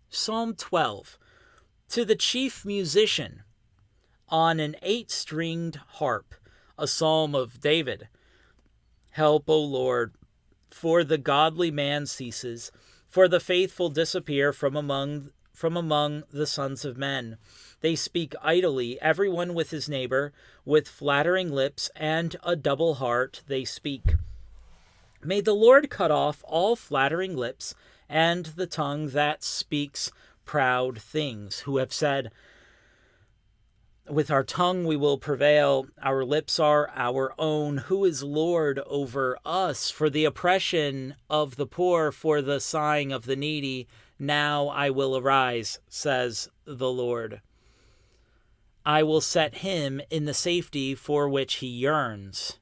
Speaker 1: Psalm 12. To the chief musician, on an 8-stringed harp, a psalm of David. Help, O Lord, for the godly man ceases, for the faithful disappear from among the sons of men. They speak idly, everyone with his neighbor, with flattering lips and a double heart they speak. May the Lord cut off all flattering lips and the tongue that speaks proud things, who have said, with our tongue we will prevail, our lips are our own. Who is Lord over us? For the oppression of the poor, for the sighing of the needy, now I will arise, says the Lord. I will set him in the safety for which he yearns.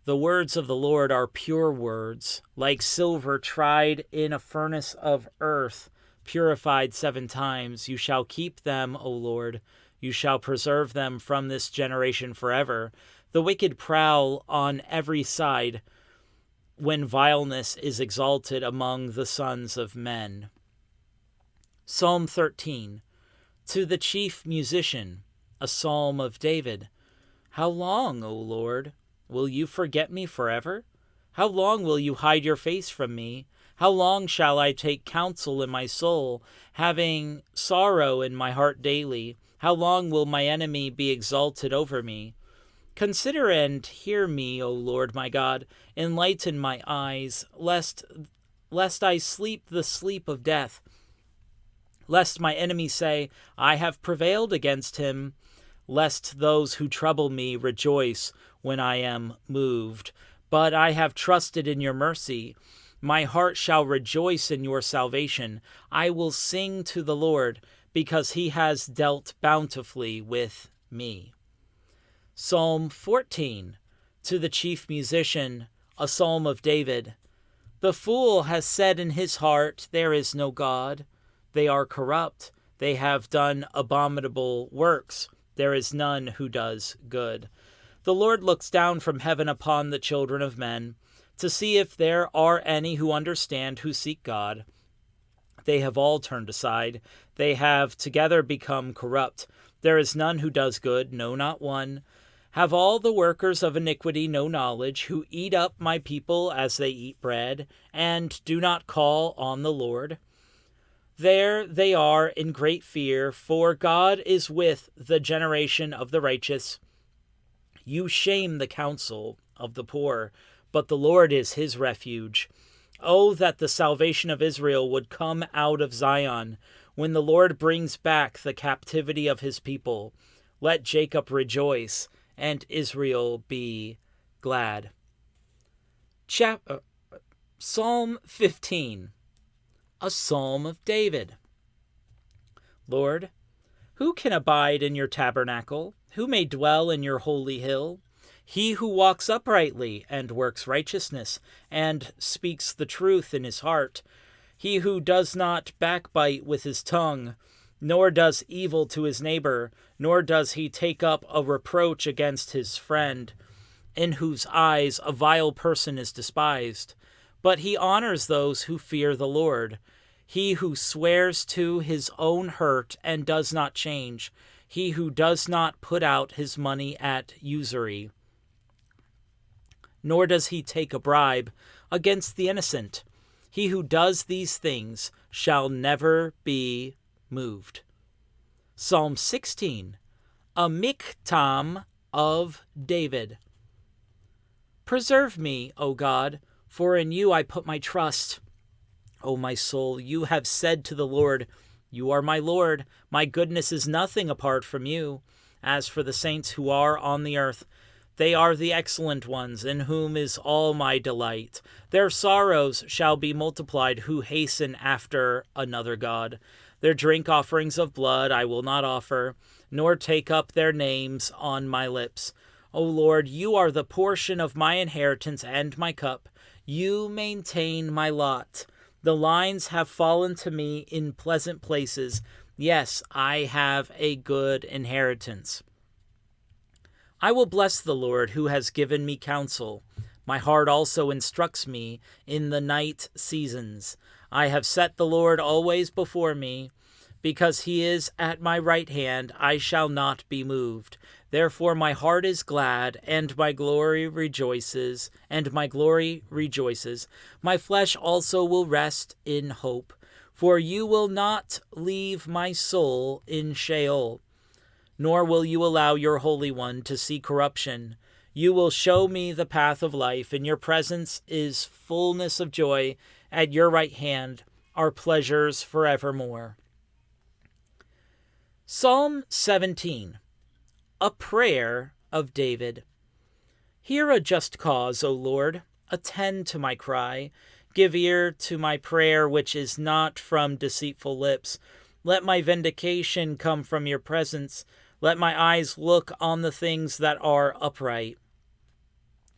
Speaker 1: The words of the Lord are pure words, like silver tried in a furnace of earth, purified 7 times. You shall keep them, O Lord. You shall preserve them from this generation forever. The wicked prowl on every side when vileness is exalted among the sons of men. Psalm 13. To the chief musician, a psalm of David. How long, O Lord, will you forget me forever? How long will you hide your face from me? How long shall I take counsel in my soul, having sorrow in my heart daily? How long will my enemy be exalted over me? Consider and hear me, O Lord my God. Enlighten my eyes, lest I sleep the sleep of death. Lest my enemies say, I have prevailed against him. lest those who trouble me rejoice when I am moved. But I have trusted in your mercy. My heart shall rejoice in your salvation. I will sing to the Lord, because he has dealt bountifully with me. Psalm 14, to the chief musician, a psalm of David. The fool has said in his heart, there is no God. They are corrupt. They have done abominable works. There is none who does good. The Lord looks down from heaven upon the children of men, to see if there are any who understand, who seek God. They have all turned aside. They have together become corrupt. There is none who does good, no, not one. Have all the workers of iniquity no knowledge, who eat up my people as they eat bread, and do not call on the Lord? There they are in great fear, for God is with the generation of the righteous. You shame the counsel of the poor, but the Lord is his refuge. Oh, that the salvation of Israel would come out of Zion, when the Lord brings back the captivity of his people. Let Jacob rejoice, and Israel be glad. Psalm 15, a psalm of David. Lord, who can abide in your tabernacle? Who may dwell in your holy hill? He who walks uprightly and works righteousness and speaks the truth in his heart. He who does not backbite with his tongue, nor does evil to his neighbor, nor does he take up a reproach against his friend, in whose eyes a vile person is despised. But he honors those who fear the Lord. He who swears to his own hurt and does not change. He who does not put out his money at usury. Nor does he take a bribe against the innocent. He who does these things shall never be moved. Psalm 16, a miktam of David. Preserve me, O God, for in you I put my trust. O my soul, you have said to the Lord, you are my Lord. My goodness is nothing apart from you. As for the saints who are on the earth, they are the excellent ones, in whom is all my delight. Their sorrows shall be multiplied who hasten after another god. Their drink offerings of blood I will not offer, nor take up their names on my lips. O Lord, you are the portion of my inheritance and my cup. You maintain my lot. The lines have fallen to me in pleasant places. Yes, I have a good inheritance. I will bless the Lord who has given me counsel. My heart also instructs me in the night seasons. I have set the Lord always before me. Because he is at my right hand, I shall not be moved. Therefore my heart is glad, and my glory rejoices. My flesh also will rest in hope. For you will not leave my soul in Sheol, nor will you allow your Holy One to see corruption. You will show me the path of life. In your presence is fullness of joy. At your right hand are pleasures forevermore. Psalm 17, a prayer of David. Hear a just cause, O Lord. Attend to my cry. Give ear to my prayer, which is not from deceitful lips. Let my vindication come from your presence. Let my eyes look on the things that are upright.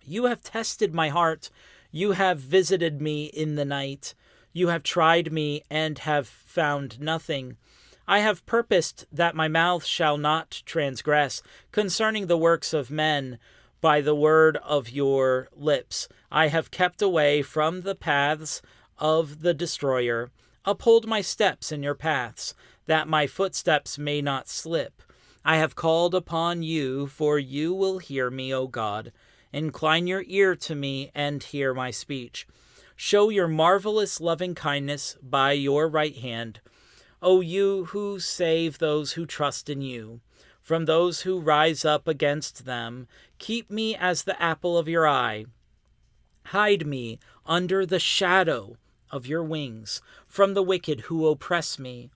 Speaker 1: You have tested my heart. You have visited me in the night. You have tried me and have found nothing. I have purposed that my mouth shall not transgress concerning the works of men by the word of your lips. I have kept away from the paths of the destroyer. Uphold my steps in your paths, that my footsteps may not slip. I have called upon you, for you will hear me, O God. Incline your ear to me and hear my speech. Show your marvelous loving kindness by your right hand. O you who save those who trust in you, from those who rise up against them, keep me as the apple of your eye. Hide me under the shadow of your wings from the wicked who oppress me.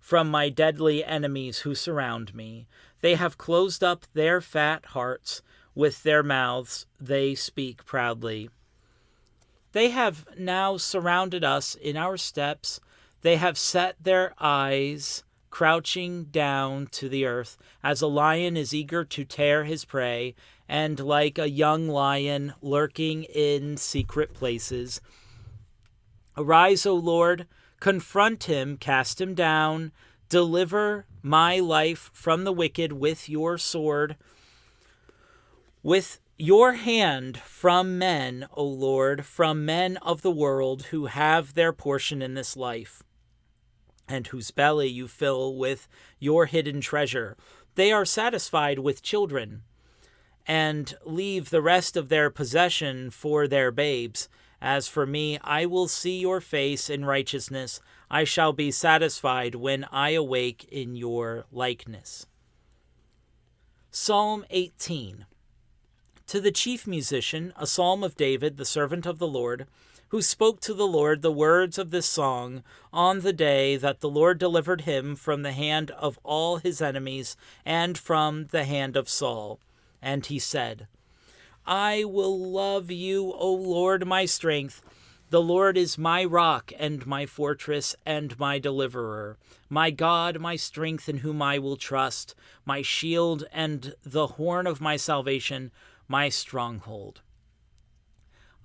Speaker 1: from my deadly enemies who surround me. They have closed up their fat hearts. With their mouths they speak proudly. They have now surrounded us in our steps. They have set their eyes crouching down to the earth, as a lion is eager to tear his prey, and like a young lion lurking in secret places. Arise, O Lord, confront him, cast him down, deliver my life from the wicked with your sword. With your hand from men, O Lord, from men of the world who have their portion in this life, and whose belly you fill with your hidden treasure. They are satisfied with children, and leave the rest of their possession for their babes. As for me, I will see your face in righteousness. I shall be satisfied when I awake in your likeness. Psalm 18. To the chief musician, a psalm of David, the servant of the Lord, who spoke to the Lord the words of this song on the day that the Lord delivered him from the hand of all his enemies and from the hand of Saul. And he said, I will love you, O Lord, my strength. The Lord is my rock and my fortress and my deliverer, my God, my strength in whom I will trust, my shield and the horn of my salvation, my stronghold.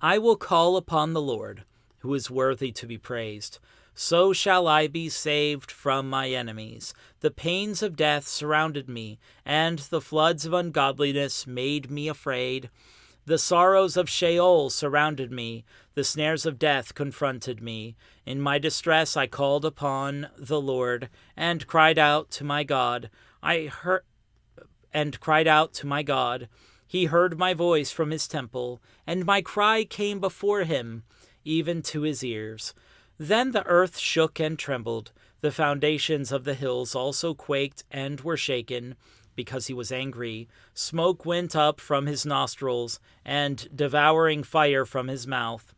Speaker 1: I will call upon the Lord, who is worthy to be praised. So shall I be saved from my enemies. The pains of death surrounded me, and the floods of ungodliness made me afraid. The sorrows of Sheol surrounded me. The snares of death confronted me. In my distress I called upon the Lord, and cried out to my God. He heard my voice from his temple, and my cry came before him, even to his ears. Then the earth shook and trembled. The foundations of the hills also quaked and were shaken, because he was angry. Smoke went up from his nostrils, and devouring fire from his mouth.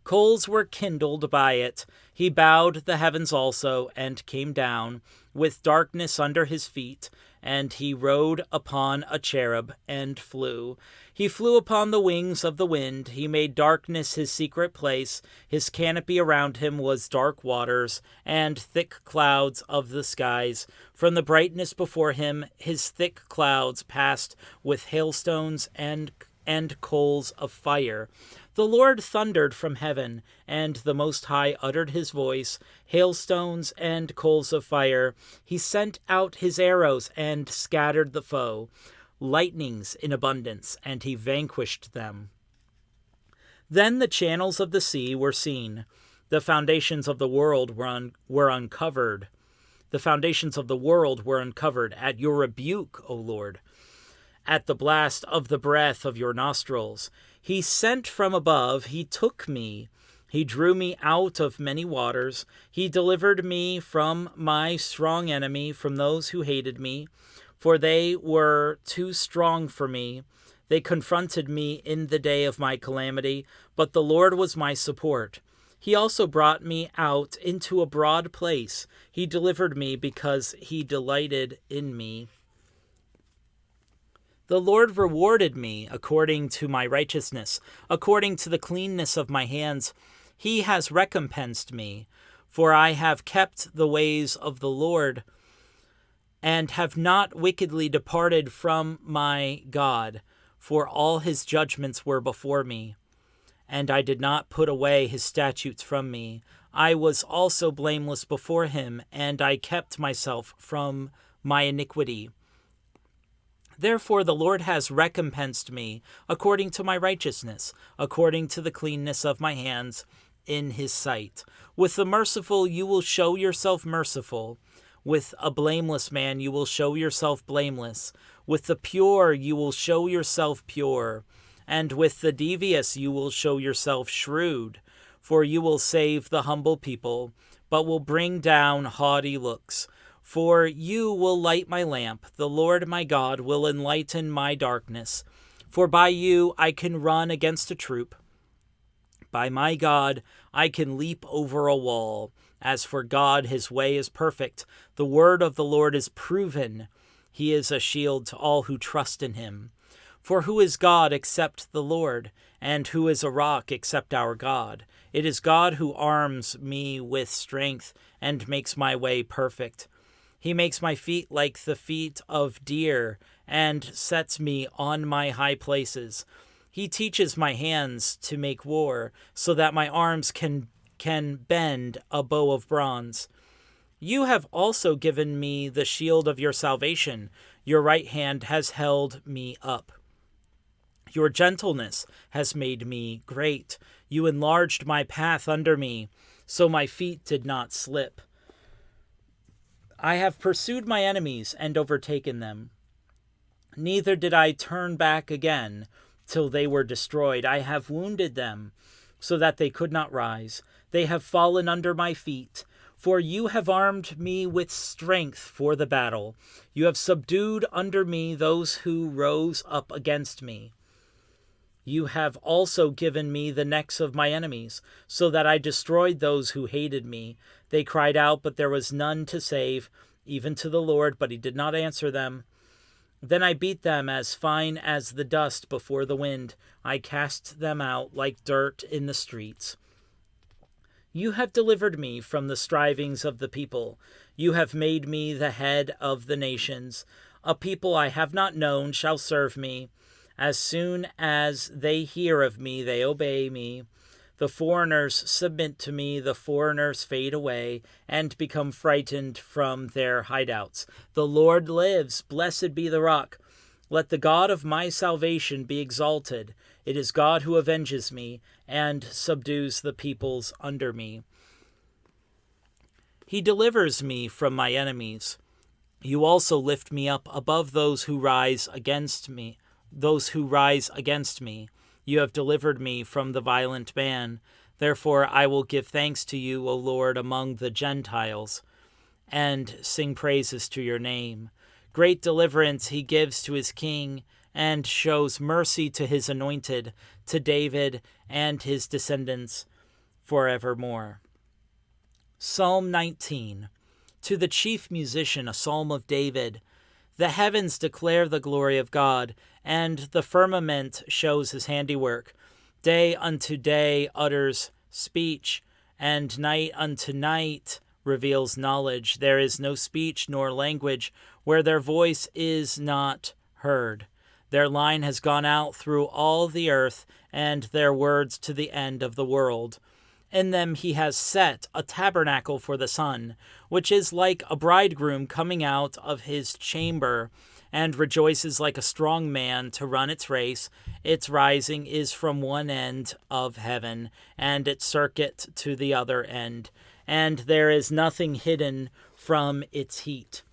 Speaker 1: Coals were kindled by it. He bowed the heavens also, and came down, with darkness under his feet. And he rode upon a cherub, and flew. He flew upon the wings of the wind. He made darkness his secret place. His canopy around him was dark waters, and thick clouds of the skies. From the brightness before him, his thick clouds passed with hailstones and coals of fire. The Lord thundered from heaven, and the Most High uttered his voice, hailstones and coals of fire. He sent out his arrows and scattered the foe, lightnings in abundance, and he vanquished them. Then the channels of the sea were seen. The foundations of the world were uncovered. The foundations of the world were uncovered at your rebuke, O Lord. At the blast of the breath of your nostrils. He sent from above, he took me. He drew me out of many waters. He delivered me from my strong enemy, from those who hated me, for they were too strong for me. They confronted me in the day of my calamity, but the Lord was my support. He also brought me out into a broad place. He delivered me because he delighted in me. The Lord rewarded me according to my righteousness, according to the cleanness of my hands. He has recompensed me, for I have kept the ways of the Lord, and have not wickedly departed from my God, for all his judgments were before me, and I did not put away his statutes from me. I was also blameless before him, and I kept myself from my iniquity. Therefore the Lord has recompensed me according to my righteousness, according to the cleanness of my hands in his sight. With the merciful you will show yourself merciful. With a blameless man you will show yourself blameless. With the pure you will show yourself pure. And with the devious you will show yourself shrewd. For you will save the humble people, but will bring down haughty looks. For you will light my lamp. The Lord my God will enlighten my darkness. For by you I can run against a troop. By my God I can leap over a wall. As for God, his way is perfect. The word of the Lord is proven. He is a shield to all who trust in him. For who is God except the Lord? And who is a rock except our God? It is God who arms me with strength and makes my way perfect. He makes my feet like the feet of deer and sets me on my high places. He teaches my hands to make war so that my arms can bend a bow of bronze. You have also given me the shield of your salvation. Your right hand has held me up. Your gentleness has made me great. You enlarged my path under me, so my feet did not slip. I have pursued my enemies and overtaken them. Neither did I turn back again till they were destroyed. I have wounded them so that they could not rise. They have fallen under my feet. For you have armed me with strength for the battle. You have subdued under me those who rose up against me. You have also given me the necks of my enemies, so that I destroyed those who hated me. They cried out, but there was none to save, even to the Lord, but he did not answer them. Then I beat them as fine as the dust before the wind. I cast them out like dirt in the streets. You have delivered me from the strivings of the people. You have made me the head of the nations. A people I have not known shall serve me. As soon as they hear of me, they obey me. The foreigners submit to me, the foreigners fade away and become frightened from their hideouts. The Lord lives, blessed be the rock. Let the God of my salvation be exalted. It is God who avenges me and subdues the peoples under me. He delivers me from my enemies. You also lift me up above those who rise against me. You have delivered me from the violent man. Therefore I will give thanks to you, O Lord, among the Gentiles, and sing praises to your name. Great deliverance he gives to his king, and shows mercy to his anointed, to David and his descendants forevermore. Psalm 19. To the chief musician, a psalm of David. The heavens declare the glory of God, and the firmament shows his handiwork. Day unto day utters speech, and night unto night reveals knowledge. There is no speech nor language where their voice is not heard. Their line has gone out through all the earth, and their words to the end of the world. In them he has set a tabernacle for the sun, which is like a bridegroom coming out of his chamber, and rejoices like a strong man to run its race. Its rising is from one end of heaven, and its circuit to the other end, and there is nothing hidden from its heat.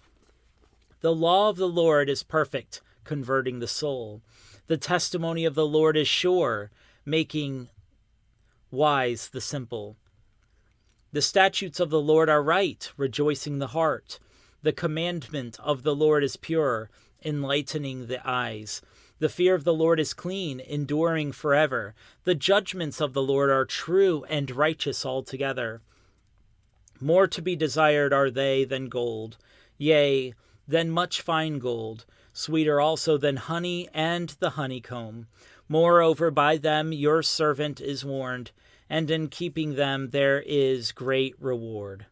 Speaker 1: The law of the Lord is perfect, converting the soul. The testimony of the Lord is sure, making wise the simple. The statutes of the Lord are right, rejoicing the heart. The commandment of the Lord is pure, enlightening the eyes. The fear of the Lord is clean, enduring forever. The judgments of the Lord are true and righteous altogether. More to be desired are they than gold, yea, than much fine gold, sweeter also than honey and the honeycomb. Moreover, by them your servant is warned, and in keeping them there is great reward.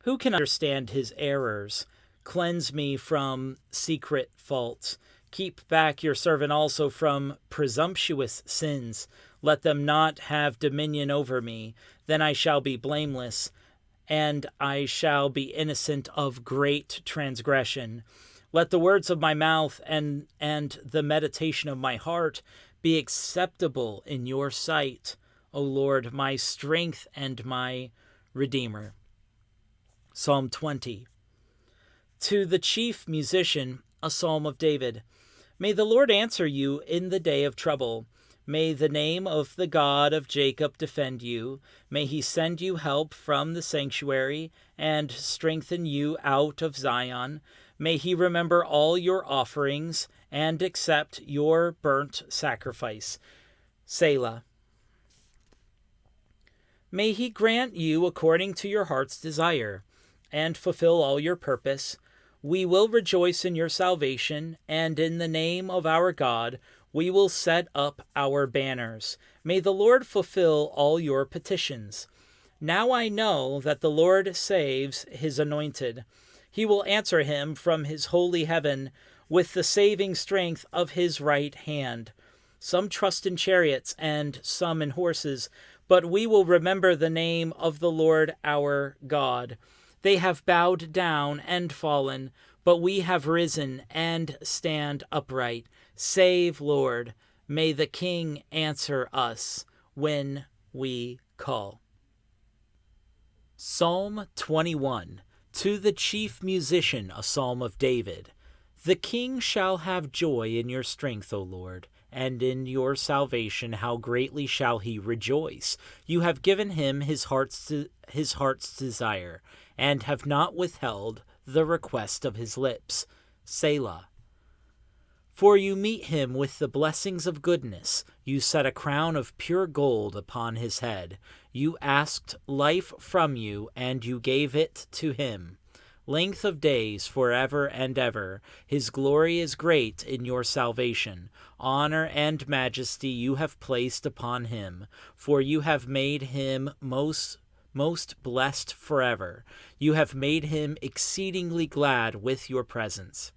Speaker 1: Who can understand his errors? Cleanse me from secret faults. Keep back your servant also from presumptuous sins. Let them not have dominion over me. Then I shall be blameless, and I shall be innocent of great transgression. Let the words of my mouth and the meditation of my heart be acceptable in your sight, O Lord, my strength and my Redeemer. Psalm 20. To the chief musician, a psalm of David. May the Lord answer you in the day of trouble. May the name of the God of Jacob defend you. May he send you help from the sanctuary and strengthen you out of Zion. May he remember all your offerings and accept your burnt sacrifice. Selah. May he grant you according to your heart's desire, and fulfill all your purpose. We will rejoice in your salvation, and in the name of our God we will set up our banners. May the Lord fulfill all your petitions. Now I know that the Lord saves his anointed. He will answer him from his holy heaven with the saving strength of his right hand. Some trust in chariots and some in horses, but we will remember the name of the Lord our God. They have bowed down and fallen, but we have risen and stand upright. Save, Lord. May the King answer us when we call. Psalm 21. To the chief musician, a psalm of David. The king shall have joy in your strength, O Lord, and in your salvation how greatly shall he rejoice. You have given him his heart's desire, and have not withheld the request of his lips. Selah. For you meet him with the blessings of goodness. You set a crown of pure gold upon his head. You asked life from you, and you gave it to him. Length of days forever and ever. His glory is great in your salvation. Honor and majesty you have placed upon him, for you have made him most blessed forever. You have made him exceedingly glad with your presence.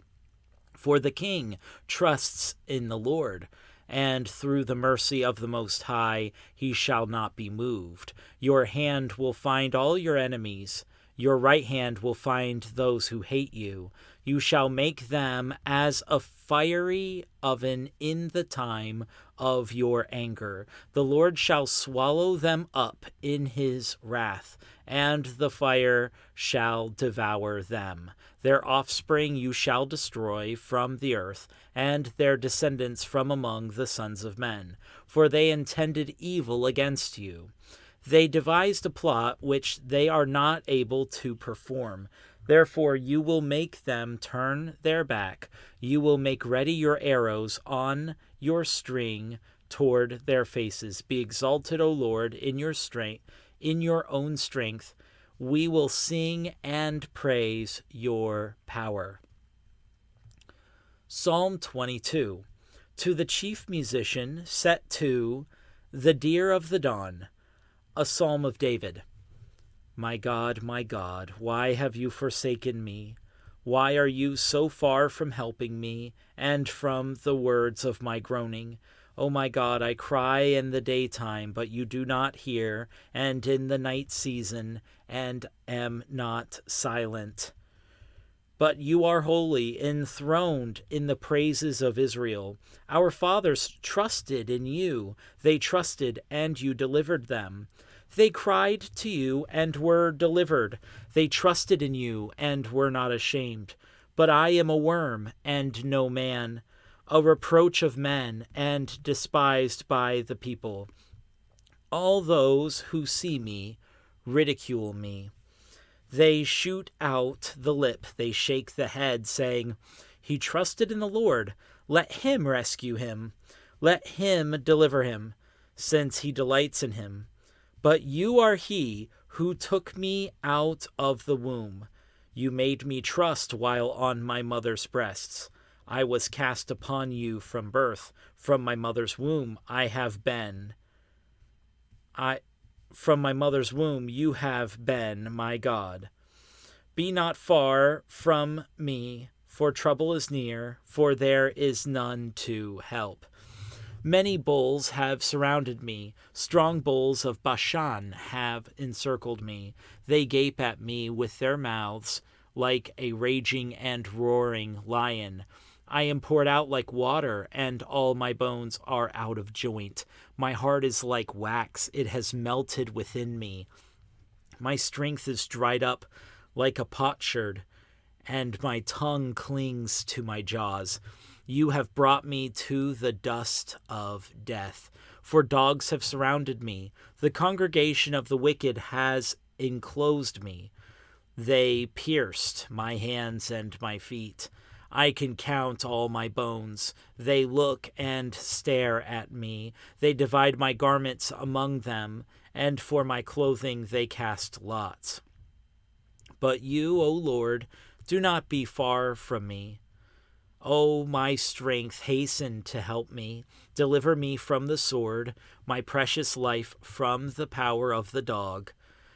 Speaker 1: For the king trusts in the Lord, and through the mercy of the Most High he shall not be moved. Your hand will find all your enemies. Your right hand will find those who hate you. You shall make them as a fiery oven in the time of your anger. The Lord shall swallow them up in his wrath, and the fire shall devour them. Their offspring you shall destroy from the earth, and their descendants from among the sons of men. For they intended evil against you. They devised a plot which they are not able to perform. Therefore you will make them turn their back. You will make ready your arrows on your string toward their faces. Be exalted, O Lord, in your strength, in your own strength. We will sing and praise your power. Psalm 22. To the chief musician, set to the deer of the dawn, a psalm of David. My God, why have you forsaken me? Why are you so far from helping me, and from the words of my groaning? O my God, I cry in the daytime, but you do not hear, and in the night season, and am not silent. But you are holy, enthroned in the praises of Israel. Our fathers trusted in you. They trusted, and you delivered them. They cried to you and were delivered. They trusted in you and were not ashamed. But I am a worm and no man, a reproach of men and despised by the people. All those who see me ridicule me. They shoot out the lip, they shake the head, saying, He trusted in the Lord. Let him rescue him. Let him deliver him, since he delights in him. But you are he who took me out of the womb. You made me trust while on my mother's breasts. I was cast upon you from birth. From my mother's womb From my mother's womb you have been my God. Be not far from me, for trouble is near, for there is none to help. Many bulls have surrounded me. Strong bulls of Bashan have encircled me. They gape at me with their mouths like a raging and roaring lion. I am poured out like water, and all my bones are out of joint. My heart is like wax. It has melted within me. My strength is dried up like a potsherd, and my tongue clings to my jaws. You have brought me to the dust of death, for dogs have surrounded me. The congregation of the wicked has enclosed me. They pierced my hands and my feet. I can count all my bones. They look and stare at me. They divide my garments among them, and for my clothing they cast lots. But you, O Lord, do not be far from me. O my strength, hasten to help me. Deliver me from the sword, my precious life from the power of the dog.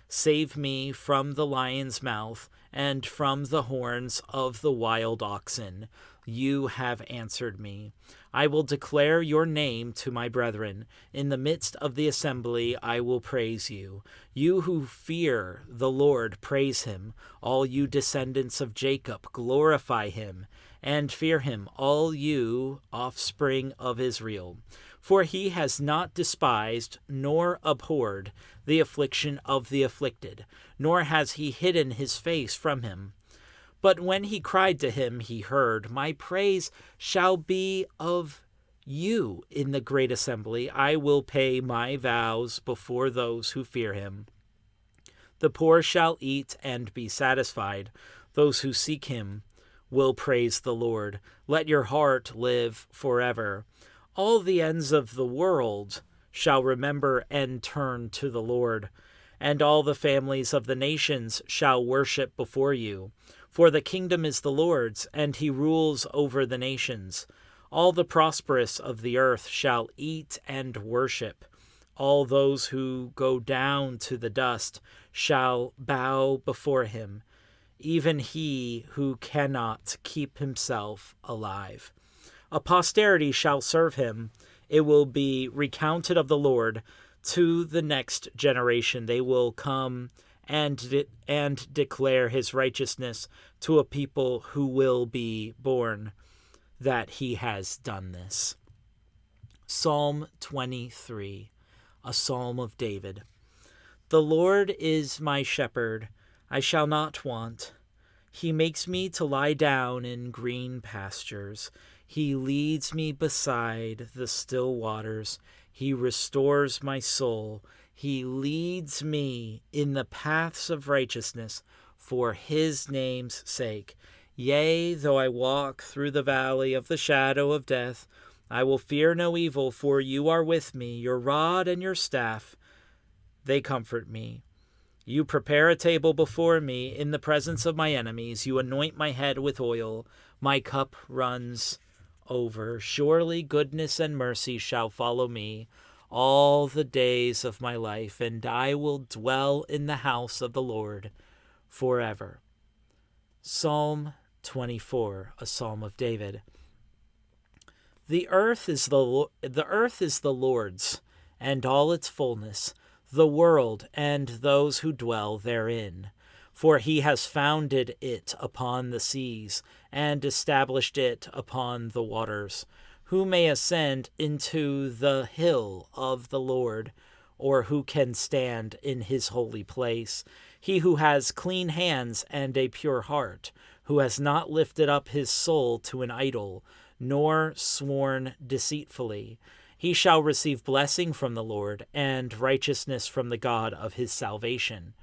Speaker 1: Save me from the lion's mouth and from the horns of the wild oxen. You have answered me. I will declare your name to my brethren. In the midst of the assembly I will praise you. You who fear the Lord, praise him. All you descendants of Jacob, glorify him. And fear him, all you offspring of Israel. For he has not despised nor abhorred the affliction of the afflicted, nor has he hidden his face from him. But when he cried to him, he heard. My praise shall be of you in the great assembly. I will pay my vows before those who fear him. The poor shall eat and be satisfied. Those who seek him will praise the Lord. Let your heart live forever. All the ends of the world shall remember and turn to the Lord, and all the families of the nations shall worship before you. For the kingdom is the Lord's, and he rules over the nations. All the prosperous of the earth shall eat and worship. All those who go down to the dust shall bow before him, even he who cannot keep himself alive. A posterity shall serve him. It will be recounted of the Lord to the next generation. They will come and declare his righteousness to a people who will be born, that he has done this. Psalm 23, a psalm of David. The Lord is my shepherd, I shall not want. He makes me to lie down in green pastures. He leads me beside the still waters. He restores my soul. He leads me in the paths of righteousness for his name's sake. Yea, though I walk through the valley of the shadow of death, I will fear no evil, for you are with me. Your rod and your staff, they comfort me. You prepare a table before me in the presence of my enemies. You anoint my head with oil. My cup runs over. Surely goodness and mercy shall follow me all the days of my life, and I will dwell in the house of the Lord forever. Psalm 24, a psalm of David. The earth is the Lord's, and all its fullness, the world and those who dwell therein. For he has founded it upon the seas, and established it upon the waters. Who may ascend into the hill of the Lord, or who can stand in his holy place? He who has clean hands and a pure heart, who has not lifted up his soul to an idol, nor sworn deceitfully. He shall receive blessing from the Lord, and righteousness from the God of his salvation.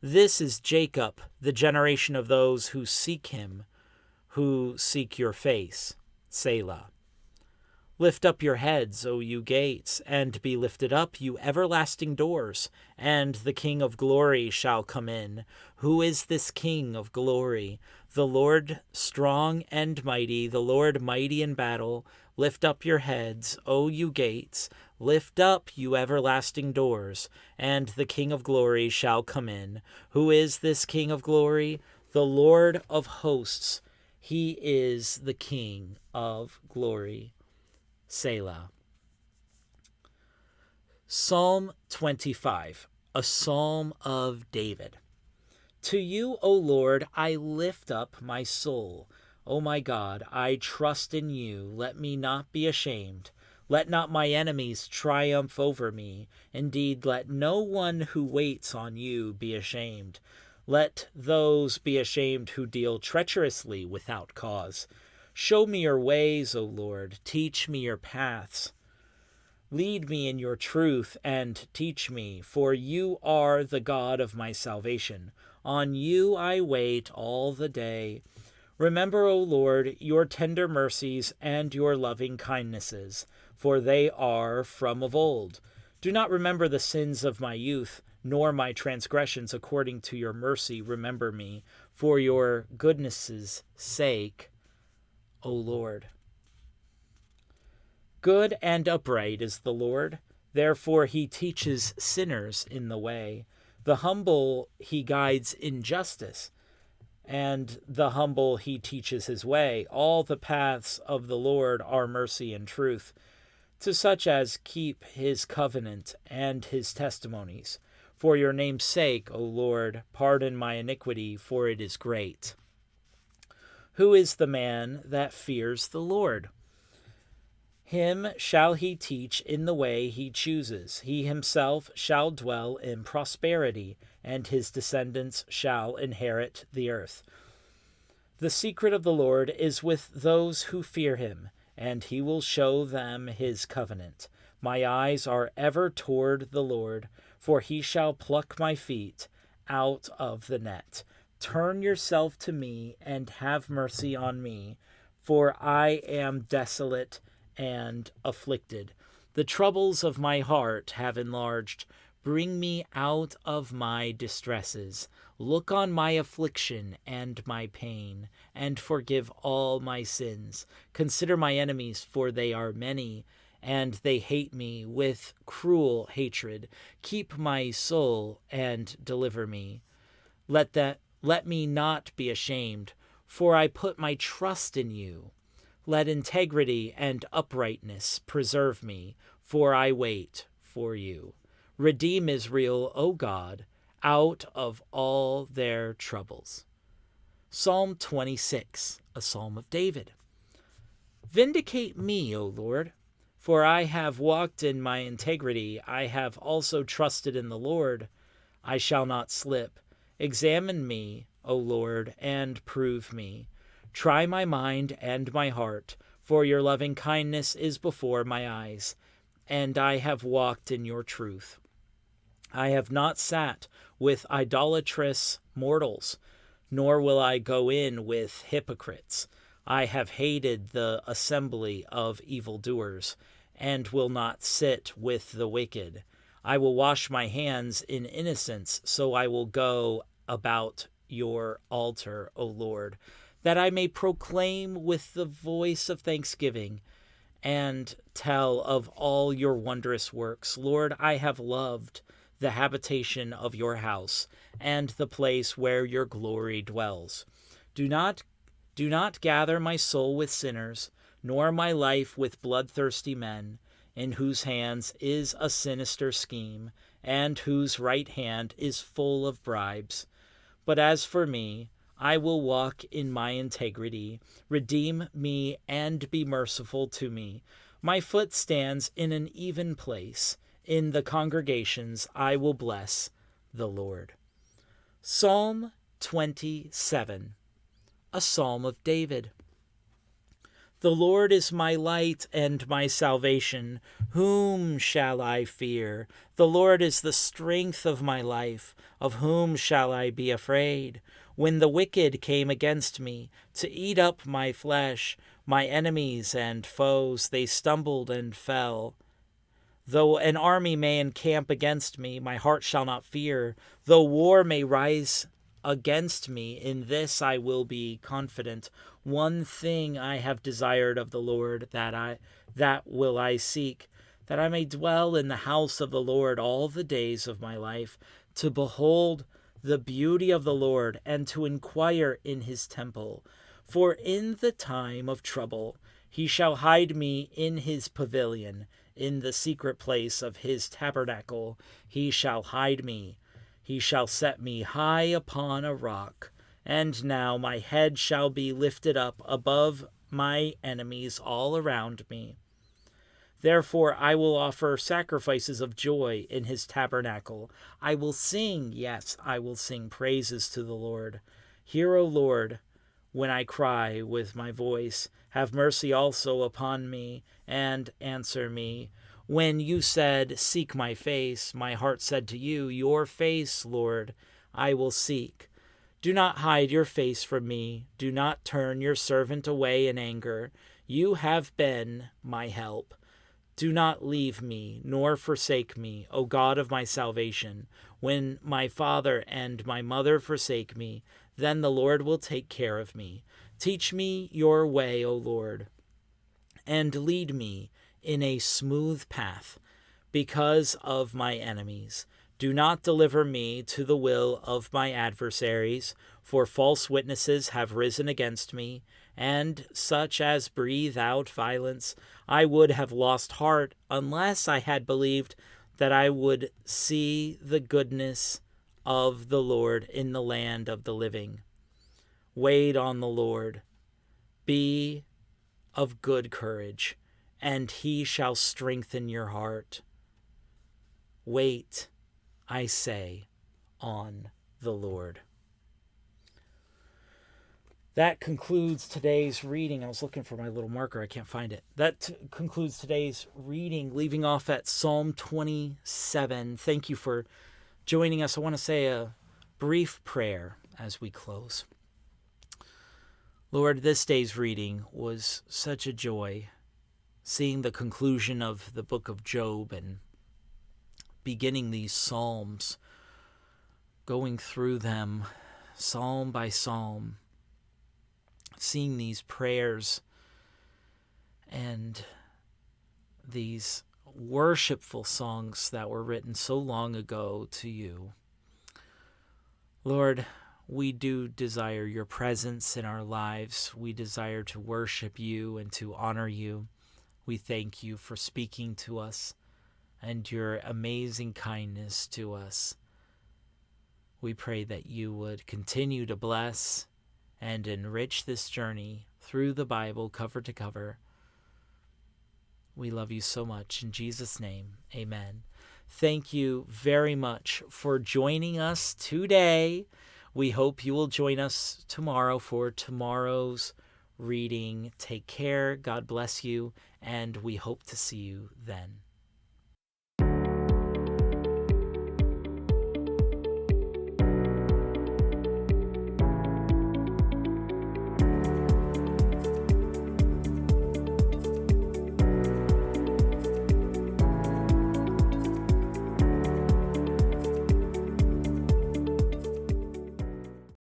Speaker 1: This is Jacob, the generation of those who seek him, who seek your face. Selah. Lift up your heads, O you gates, and be lifted up, you everlasting doors, and the King of glory shall come in. Who is this King of glory? The Lord strong and mighty, the Lord mighty in battle. Lift up your heads, O you gates, lift up, you everlasting doors, and the King of glory shall come in. Who is this King of glory? The Lord of hosts. He is the King of glory. Selah. Psalm 25, a psalm of David. To you, O Lord, I lift up my soul. O my God, I trust in you. Let me not be ashamed. Let not my enemies triumph over me. Indeed, let no one who waits on you be ashamed. Let those be ashamed who deal treacherously without cause. Show me your ways, O Lord. Teach me your paths. Lead me in your truth and teach me, for you are the God of my salvation. On you I wait all the day. Remember, O Lord, your tender mercies and your loving kindnesses, for they are from of old. Do not remember the sins of my youth, nor my transgressions. According to your mercy remember me, for your goodness' sake, O Lord. Good and upright is the Lord, therefore he teaches sinners in the way. The humble he guides in justice, and the humble he teaches his way. All the paths of the Lord are mercy and truth, to such as keep his covenant and his testimonies. For your name's sake, O Lord, pardon my iniquity, for it is great. Who is the man that fears the Lord? Him shall he teach in the way he chooses. He himself shall dwell in prosperity, and his descendants shall inherit the earth. The secret of the Lord is with those who fear him, and he will show them his covenant. My eyes are ever toward the Lord, for he shall pluck my feet out of the net. Turn yourself to me and have mercy on me, for I am desolate and afflicted. The troubles of my heart have enlarged. Bring me out of my distresses. Look on my affliction and my pain, and forgive all my sins. Consider my enemies, for they are many, and they hate me with cruel hatred. Keep my soul and deliver me. Let me not be ashamed, for I put my trust in you. Let integrity and uprightness preserve me, for I wait for you. Redeem Israel, O God, out of all their troubles. Psalm 26, a psalm of David. Vindicate me, O Lord, for I have walked in my integrity. I have also trusted in the Lord. I shall not slip. Examine me, O Lord, and prove me. Try my mind and my heart, for your loving kindness is before my eyes, and I have walked in your truth. I have not sat with idolatrous mortals, nor will I go in with hypocrites. I have hated the assembly of evildoers, and will not sit with the wicked. I will wash my hands in innocence, so I will go about your altar, O Lord, that I may proclaim with the voice of thanksgiving and tell of all your wondrous works. Lord, I have loved the habitation of your house and the place where your glory dwells. Do not gather my soul with sinners, nor my life with bloodthirsty men, in whose hands is a sinister scheme, and whose right hand is full of bribes. But as for me, I will walk in my integrity. Redeem me and be merciful to me. My foot stands in an even place. In the congregations I will bless the Lord. Psalm 27, a psalm of David. The Lord is my light and my salvation. Whom shall I fear? The Lord is the strength of my life. Of whom shall I be afraid? When the wicked came against me to eat up my flesh, my enemies and foes, they stumbled and fell. Though an army may encamp against me, my heart shall not fear. Though war may rise against me, in this I will be confident. One thing I have desired of the Lord, that will I seek, that I may dwell in the house of the Lord all the days of my life, to behold the beauty of the Lord, and to inquire in his temple. For in the time of trouble he shall hide me in his pavilion. In the secret place of his tabernacle he shall hide me. He shall set me high upon a rock. And now my head shall be lifted up above my enemies all around me. Therefore I will offer sacrifices of joy in his tabernacle. I will sing, yes, I will sing praises to the Lord. Hear, O Lord, when I cry with my voice. Have mercy also upon me, and answer me. When you said, seek my face, my heart said to you, your face, Lord, I will seek. Do not hide your face from me. Do not turn your servant away in anger. You have been my help. Do not leave me, nor forsake me, O God of my salvation. When my father and my mother forsake me, then the Lord will take care of me. Teach me your way, O Lord, and lead me in a smooth path because of my enemies. Do not deliver me to the will of my adversaries, for false witnesses have risen against me, and such as breathe out violence. I would have lost heart unless I had believed that I would see the goodness of the Lord in the land of the living. Wait on the Lord. Be of good courage, and he shall strengthen your heart. Wait, I say, on the Lord. That concludes today's reading. I was looking for my little marker. I can't find it. That concludes today's reading, leaving off at Psalm 27. Thank you for joining us. I want to say a brief prayer as we close. Lord, this day's reading was such a joy, seeing the conclusion of the book of Job and beginning these psalms, going through them psalm by psalm, seeing these prayers and these worshipful songs that were written so long ago to you. Lord, we do desire your presence in our lives. We desire to worship you and to honor you. We thank you for speaking to us and your amazing kindness to us. We pray that you would continue to bless and enrich this journey through the Bible cover to cover. We love you so much. In Jesus' name, amen. Thank you very much for joining us today. We hope you will join us tomorrow for tomorrow's reading. Take care. God bless you, and we hope to see you then.